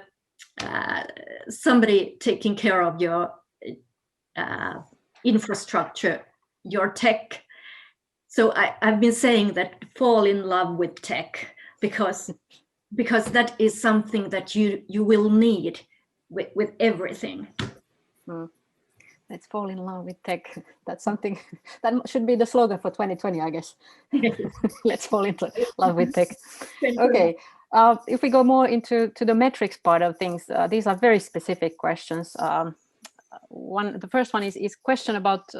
somebody taking care of your infrastructure, your tech. So I've been saying that fall in love with tech, because that is something that you will need with everything. Let's fall in love with tech. That's something that should be the slogan for 2020, I guess. Let's fall in love with tech. Okay. If we go more into the metrics part of things, these are very specific questions. The first one is question about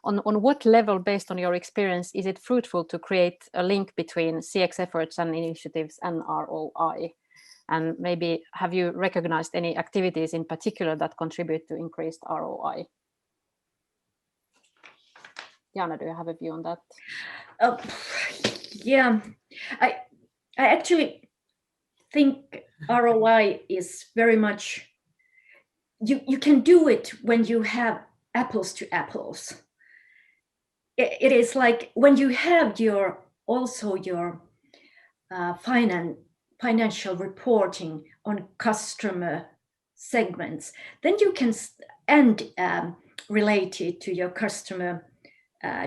on what level, based on your experience, is it fruitful to create a link between CX efforts and initiatives and ROI? And maybe have you recognized any activities in particular that contribute to increased ROI? Jana, do you have a view on that? Yeah, I actually think ROI is very much, you can do it when you have apples to apples. It is like when you have your financial reporting on customer segments, then you can relate it to your customer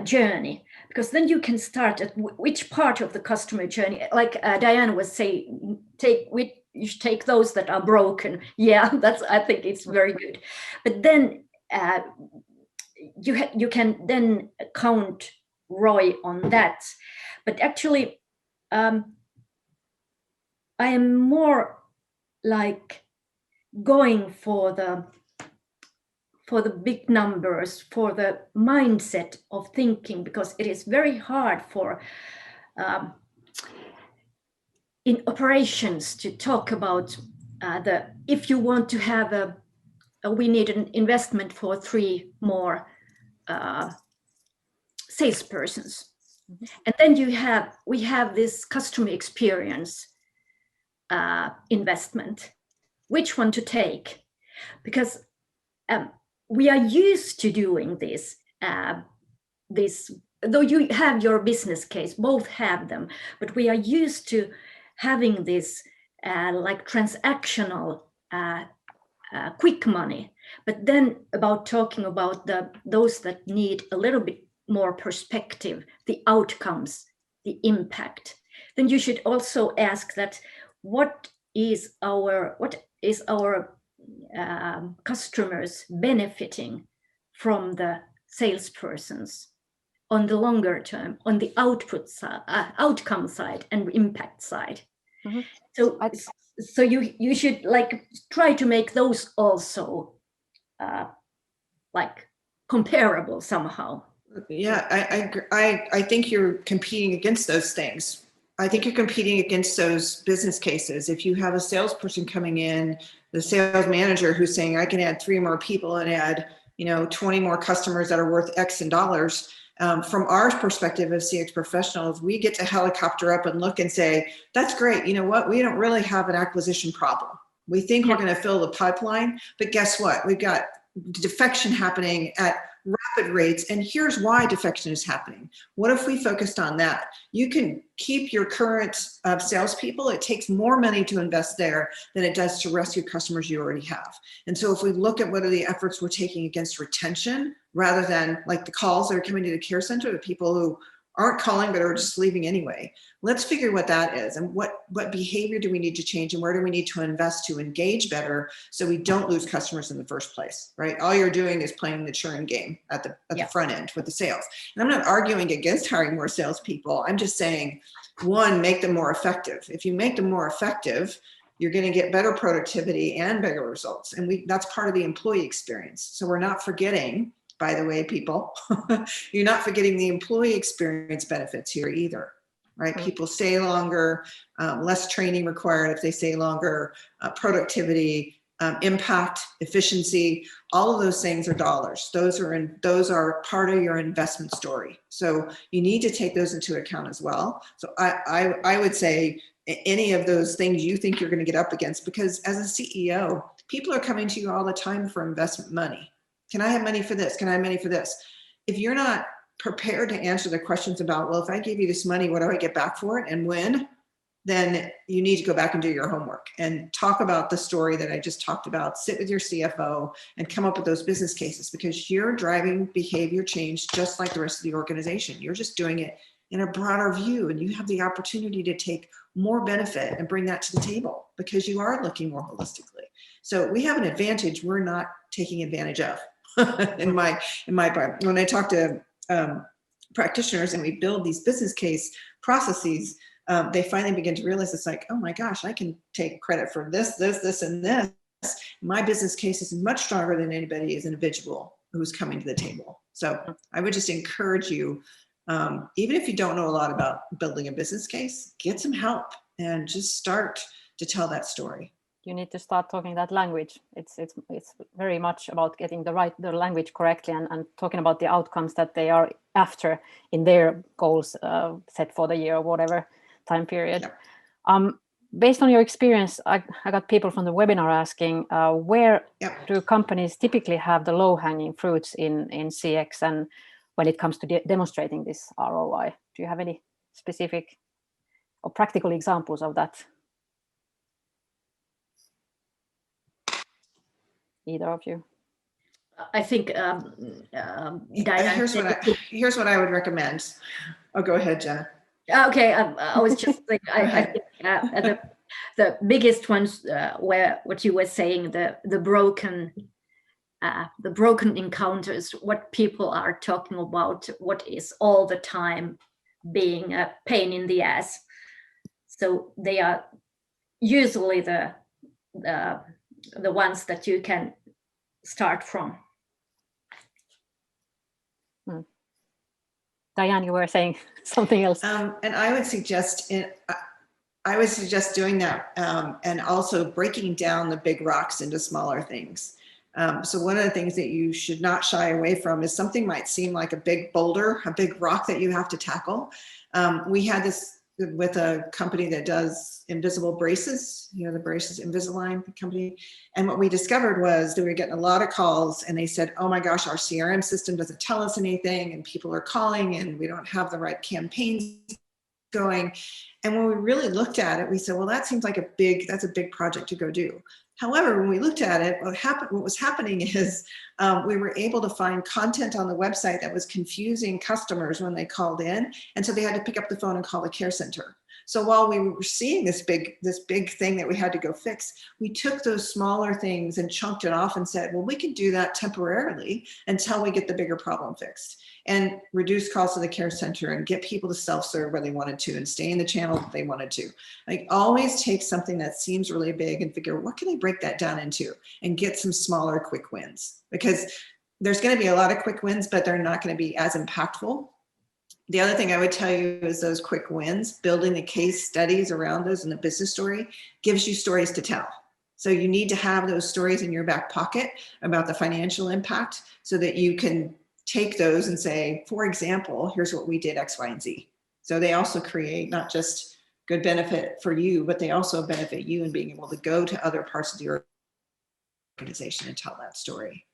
journey, because then you can start at which part of the customer journey, like Diane was saying, you should take those that are broken. Yeah, I think it's very good. But then you can then count ROI on that. But actually, I am more like going for the big numbers, for the mindset of thinking, because it is very hard for in operations to talk about if you want to have we need an investment for 3 more salespersons. Mm-hmm. And then we have this customer experience investment. Which one to take? Because we are used to doing this, though you have your business case, both have them, but we are used to having this like transactional quick money. But then about talking about those that need a little bit more perspective, the outcomes, the impact, then you should also ask that what is our customers benefiting from the salespersons on the longer term, on the outcome side and impact side. Mm-hmm. So you should like try to make those also like comparable somehow. Yeah, I think you're competing against those things. I think you're competing against those business cases. If you have a salesperson coming in, the sales manager who's saying, I can add 3 more people and add, 20 more customers that are worth X in dollars. From our perspective as CX professionals, we get to helicopter up and look and say, that's great. You know what? We don't really have an acquisition problem. We think we're going to fill the pipeline, but guess what? We've got defection happening at rapid rates. And here's why defection is happening. What if we focused on that? You can keep your current salespeople. It takes more money to invest there than it does to rescue customers you already have. And so if we look at what are the efforts we're taking against retention, rather than like the calls that are coming to the care center, the people who aren't calling but are just leaving anyway. Let's figure what that is, and what behavior do we need to change, and where do we need to invest to engage better so we don't lose customers in the first place, right? All you're doing is playing the churn game at the front end with the sales. And I'm not arguing against hiring more salespeople. I'm just saying, one, make them more effective. If you make them more effective, you're going to get better productivity and bigger results. And that's part of the employee experience. So we're not forgetting, by the way, people, you're not forgetting the employee experience benefits here either, right? People stay longer, less training required if they stay longer, productivity, impact, efficiency, all of those things are dollars. Those are part of your investment story. So you need to take those into account as well. So I would say any of those things you think you're going to get up against, because as a CEO, people are coming to you all the time for investment money. Can I have money for this? Can I have money for this? If you're not prepared to answer the questions about, well, if I give you this money, what do I get back for it and when? Then you need to go back and do your homework and talk about the story that I just talked about. Sit with your CFO and come up with those business cases, because you're driving behavior change just like the rest of the organization. You're just doing it in a broader view, and you have the opportunity to take more benefit and bring that to the table because you are looking more holistically. So we have an advantage we're not taking advantage of. in my part, when I talk to practitioners and we build these business case processes, they finally begin to realize it's like, oh my gosh, I can take credit for this, and this. My business case is much stronger than anybody as an individual who's coming to the table. So I would just encourage you, even if you don't know a lot about building a business case, get some help and just start to tell that story. You need to start talking that language. It's very much about getting the language correctly and talking about the outcomes that they are after in their goals set for the year or whatever time period. Yeah. Based on your experience, I got people from the webinar asking where do companies typically have the low-hanging fruits in CX and when it comes to demonstrating this ROI? Do you have any specific or practical examples of that? Either of you? I think Diane, here's what I would recommend. Oh, go ahead, Jenna. Okay, I was just like, I think the biggest ones were what you were saying, the broken encounters, what people are talking about, what is all the time being a pain in the ass. So they are usually the ones that you can start from. Diane, you were saying something else. And I would suggest doing that and also breaking down the big rocks into smaller things. So one of the things that you should not shy away from is something might seem like a big boulder, a big rock that you have to tackle. We had this with a company that does invisible braces, the braces, Invisalign company. And what we discovered was that we were getting a lot of calls and they said, oh my gosh, our CRM system doesn't tell us anything and people are calling and we don't have the right campaigns going. And when we really looked at it, we said, well, that seems like that's a big project to go do. However, when we looked at it, what was happening is we were able to find content on the website that was confusing customers when they called in. And so they had to pick up the phone and call the care center. So while we were seeing this big thing that we had to go fix, we took those smaller things and chunked it off and said, well, we can do that temporarily until we get the bigger problem fixed and reduce calls to the care center and get people to self-serve where they wanted to and stay in the channel that they wanted to. Like, always take something that seems really big and figure, what can I break that down into and get some smaller quick wins? Because there's going to be a lot of quick wins, but they're not going to be as impactful. The other thing I would tell you is those quick wins, building the case studies around those in the business story gives you stories to tell. So you need to have those stories in your back pocket about the financial impact so that you can take those and say, for example, here's what we did X, Y, and Z. So they also create not just good benefit for you, but they also benefit you in being able to go to other parts of the organization and tell that story.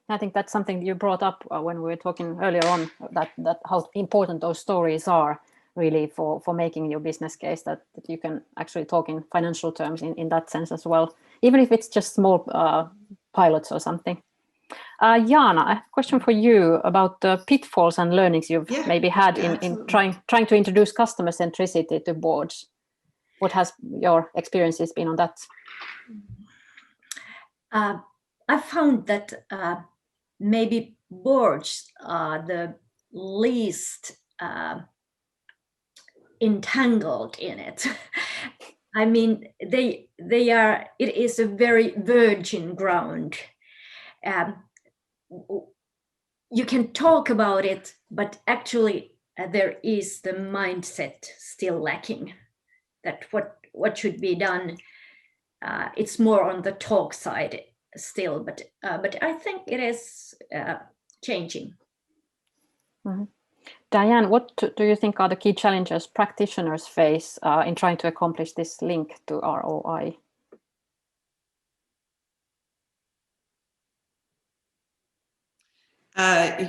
I think that's something you brought up when we were talking earlier on, that how important those stories are really for making your business case, that you can actually talk in financial terms in that sense as well, even if it's just small pilots or something. Jana, I have a question for you about the pitfalls and learnings you've maybe had in trying to introduce customer centricity to boards. What has your experiences been on that? I found that maybe boards are the least entangled in it. I mean, they are. It is a very virgin ground. You can talk about it, but actually there is the mindset still lacking. That what should be done. It's more on the talk side still, but I think it is changing. Mm-hmm. Diane, what do you think are the key challenges practitioners face in trying to accomplish this link to ROI?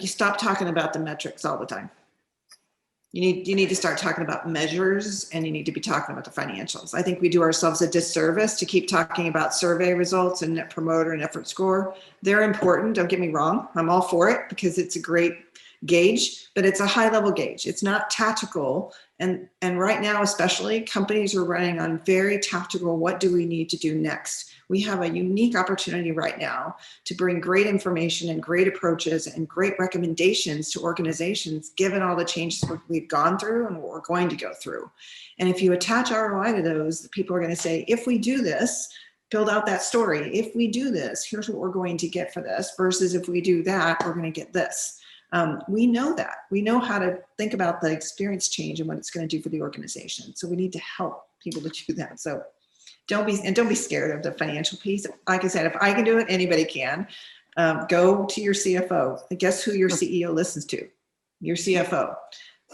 You stop talking about the metrics all the time. You need to start talking about measures, and you need to be talking about the financials. I think we do ourselves a disservice to keep talking about survey results and net promoter and effort score. They're important, don't get me wrong. I'm all for it because it's a great gauge, but it's a high level gauge. It's not tactical. And right now, especially, companies are running on very tactical, what do we need to do next? We have a unique opportunity right now to bring great information and great approaches and great recommendations to organizations, given all the changes we've gone through and what we're going to go through. And if you attach ROI to those, people are going to say, if we do this, build out that story. If we do this, here's what we're going to get for this, versus if we do that, we're going to get this. We know that. We know how to think about the experience change and what it's going to do for the organization. So we need to help people to do that. So don't be scared of the financial piece. Like I said, if I can do it, anybody can. Go to your CFO. And guess who your CEO listens to? Your CFO.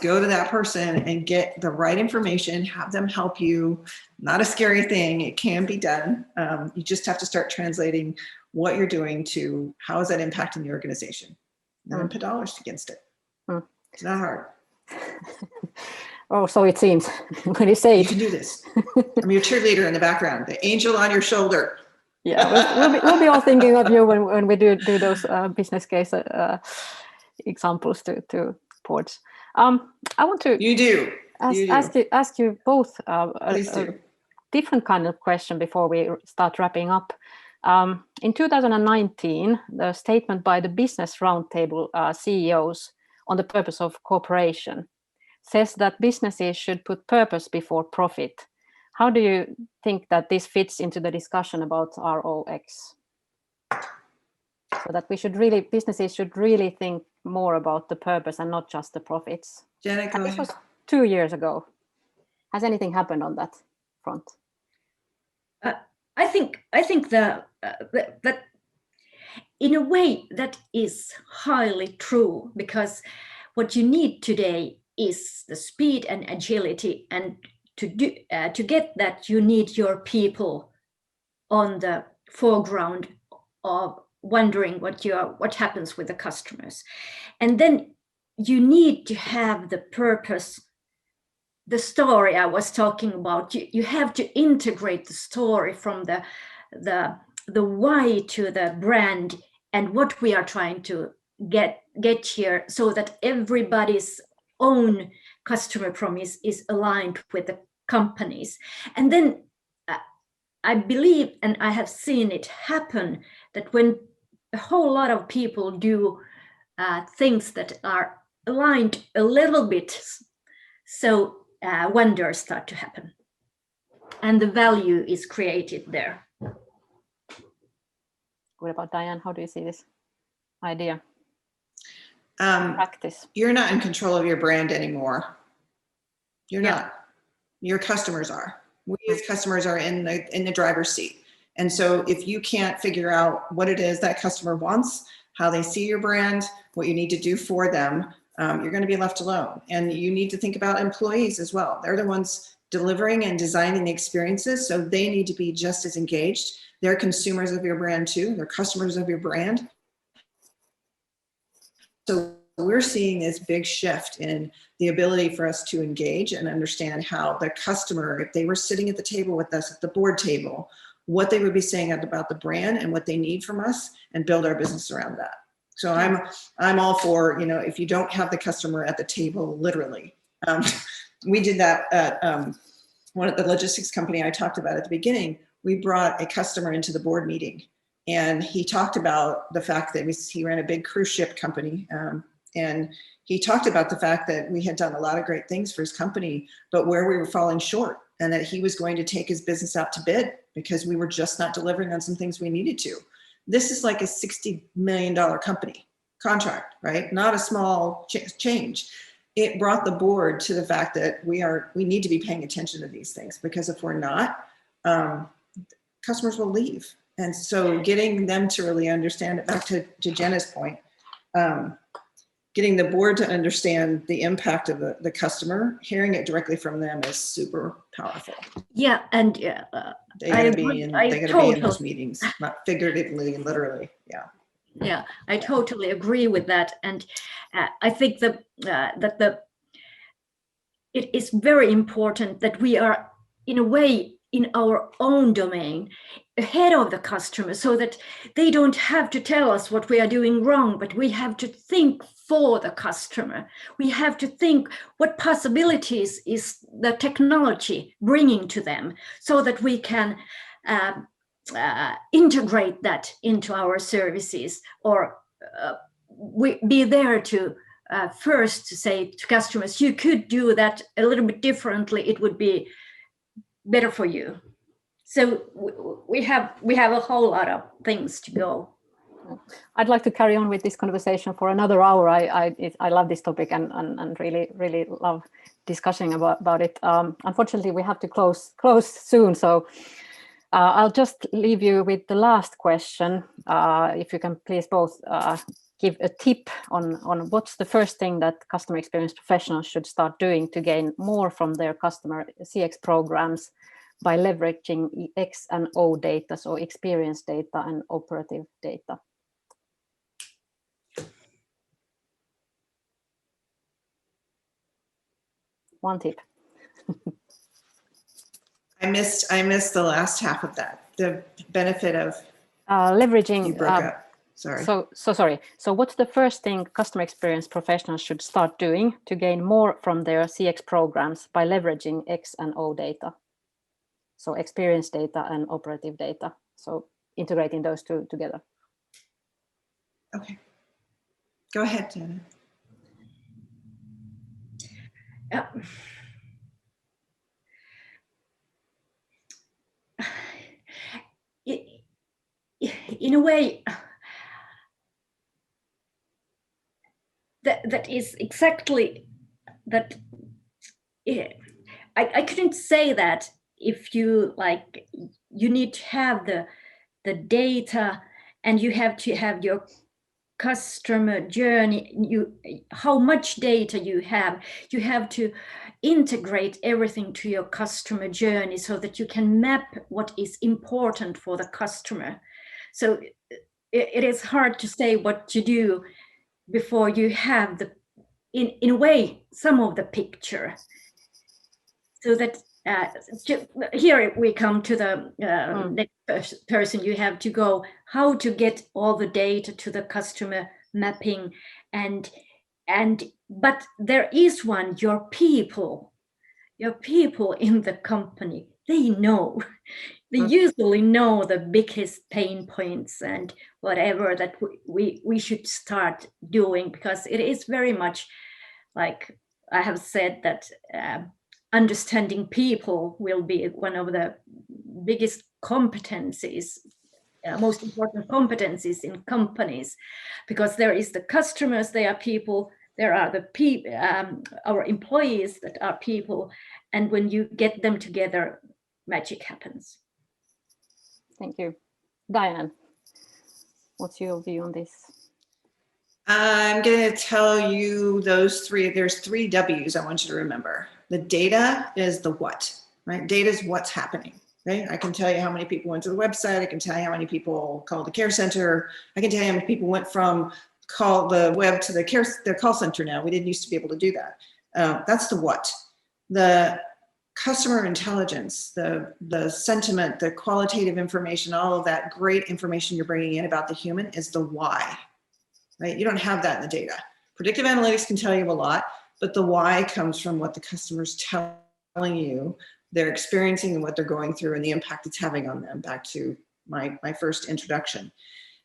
Go to that person and get the right information. Have them help you. Not a scary thing. It can be done. You just have to start translating what you're doing to how is that impacting the organization. And then put dollars against it. It's not hard. Oh, so it seems. When you say you can do this. I'm your cheerleader in the background, the angel on your shoulder. Yeah, we'll be all thinking of you when we do those business case examples to boards. I want to ask you both a different kind of question before we start wrapping up. In 2019, the statement by the Business Roundtable CEOs on the purpose of cooperation says that businesses should put purpose before profit. How do you think that this fits into the discussion about ROX? So that businesses should really think more about the purpose and not just the profits. Jenna, this was 2 years ago. Has anything happened on that front? I think that in a way that is highly true, because what you need today is the speed and agility, and to get that you need your people on the foreground of wondering what happens with the customers, and then you need to have the purpose. The story I was talking about, you have to integrate the story from the why to the brand and what we are trying to get here, so that everybody's own customer promise is aligned with the companies. And then I believe, and I have seen it happen, that when a whole lot of people do things that are aligned a little bit, so wonders start to happen, and the value is created there. What about Diane? How do you see this idea? Practice. You're not in control of your brand anymore. You're not. Your customers are. We as customers are in the driver's seat. And so if you can't figure out what it is that customer wants, how they see your brand, what you need to do for them, you're going to be left alone. And you need to think about employees as well. They're the ones delivering and designing the experiences, so they need to be just as engaged. They're consumers of your brand too. They're customers of your brand. So we're seeing this big shift in the ability for us to engage and understand how the customer, if they were sitting at the table with us at the board table, what they would be saying about the brand and what they need from us, and build our business around that. So I'm all for, you know, if you don't have the customer at the table, literally. We did that at one of the logistics company I talked about at the beginning. We brought a customer into the board meeting, and he talked about the fact that he ran a big cruise ship company. And he talked about the fact that we had done a lot of great things for his company, but where we were falling short, and that he was going to take his business out to bid because we were just not delivering on some things we needed to. This is like a $60 million company contract, right? Not a small change. It brought the board to the fact that we need to be paying attention to these things, because if we're not, customers will leave. And so getting them to really understand it, back to Jenna's point, getting the board to understand the impact of the customer, hearing it directly from them is super powerful. Yeah, and they gotta be in those meetings, not figuratively and literally. Yeah. Yeah, I totally agree with that, and I think that it is very important that we are, in a way, in our own domain, ahead of the customer, so that they don't have to tell us what we are doing wrong, but we have to think for the customer. We have to think what possibilities is the technology bringing to them, so that we can integrate that into our services, or we be there to first say to customers, you could do that a little bit differently, it would be better for you. So we have a whole lot of things to go. I'd like to carry on with this conversation for another hour. I love this topic and really love discussing about it. Unfortunately, we have to close soon, so I'll just leave you with the last question. If you can please both give a tip on what's the first thing that customer experience professionals should start doing to gain more from their customer CX programs by leveraging X and O data, so experience data and operative data. One tip. I missed the last half of that. The benefit of leveraging. You broke up. Sorry. So sorry. So what's the first thing customer experience professionals should start doing to gain more from their CX programs by leveraging X and O data? So experience data and operative data. So integrating those two together. Okay. Go ahead, Jenna. In a way, that is exactly that. I couldn't say that if you like, you need to have the data, and you have to have your customer journey, how much data you have to integrate everything to your customer journey so that you can map what is important for the customer. So it is hard to say what to do before you have in a way, some of the picture. So that here we come to the next person. You have to go how to get all the data to the customer mapping, but there is one, your people in the company, they know. They usually know the biggest pain points and whatever that we should start doing, because it is very much like I have said that understanding people will be one of the biggest competencies, most important competencies in companies, because there is the customers, they are people, there are our employees that are people, and when you get them together, magic happens. Thank you. Diane, what's your view on this? I'm going to tell you those three. There's 3 W's I want you to remember. The data is the what, right? Data is what's happening, right? I can tell you how many people went to the website. I can tell you how many people called the care center. I can tell you how many people went from the web to the call center now. We didn't used to be able to do that. That's the what. The customer intelligence, the sentiment, the qualitative information, all of that great information you're bringing in about the human is the why. right? You don't have that in the data. Predictive analytics can tell you a lot, but the why comes from what the customer's telling you they're experiencing and what they're going through and the impact it's having on them, back to my first introduction.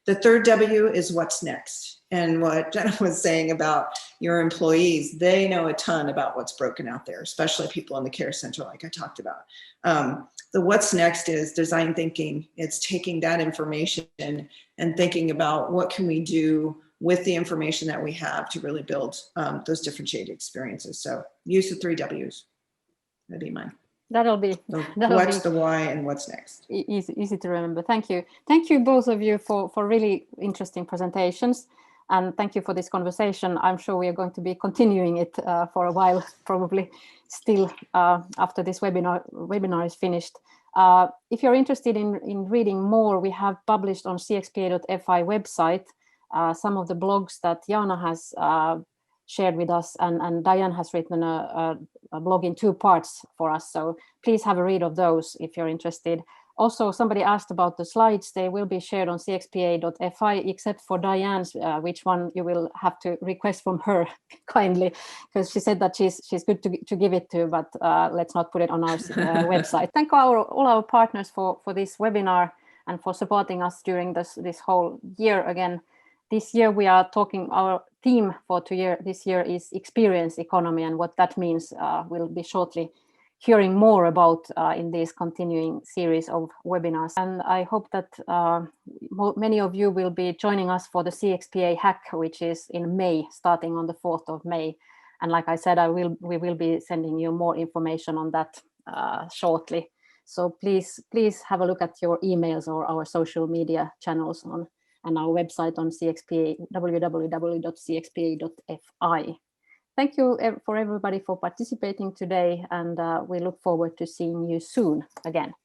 The third W is what's next. And what Jenna was saying about your employees, they know a ton about what's broken out there, especially people in the care center like I talked about. The what's next is design thinking. It's taking that information and thinking about what can we do with the information that we have to really build those differentiated experiences. So use the 3 W's. That'd be mine. That'll be what's, the why, and what's next. Easy to remember. Thank you. Thank you both of you for really interesting presentations. And thank you for this conversation. I'm sure we are going to be continuing it for a while, probably still after this webinar is finished. If you're interested in reading more, we have published on CXPA.fi website some of the blogs that Jana has shared with us, and Diane has written a blog in 2 parts for us. So please have a read of those if you're interested. Also, somebody asked about the slides. They will be shared on CXPA.fi, except for Diane's, which one you will have to request from her kindly, because she said that she's good to give it to, but let's not put it on our website. Thank all our partners for this webinar and for supporting us during this whole year. Again, this year we are talking, our theme for this year is experience economy, and what that means we'll be shortly hearing more about in this continuing series of webinars. And I hope that many of you will be joining us for the CXPA hack, which is in May, starting on the 4th of May. And like I said, we will be sending you more information on that shortly. So please have a look at your emails or our social media channels and our website on CXPA, www.cxpa.fi. Thank you for everybody for participating today, and we look forward to seeing you soon again.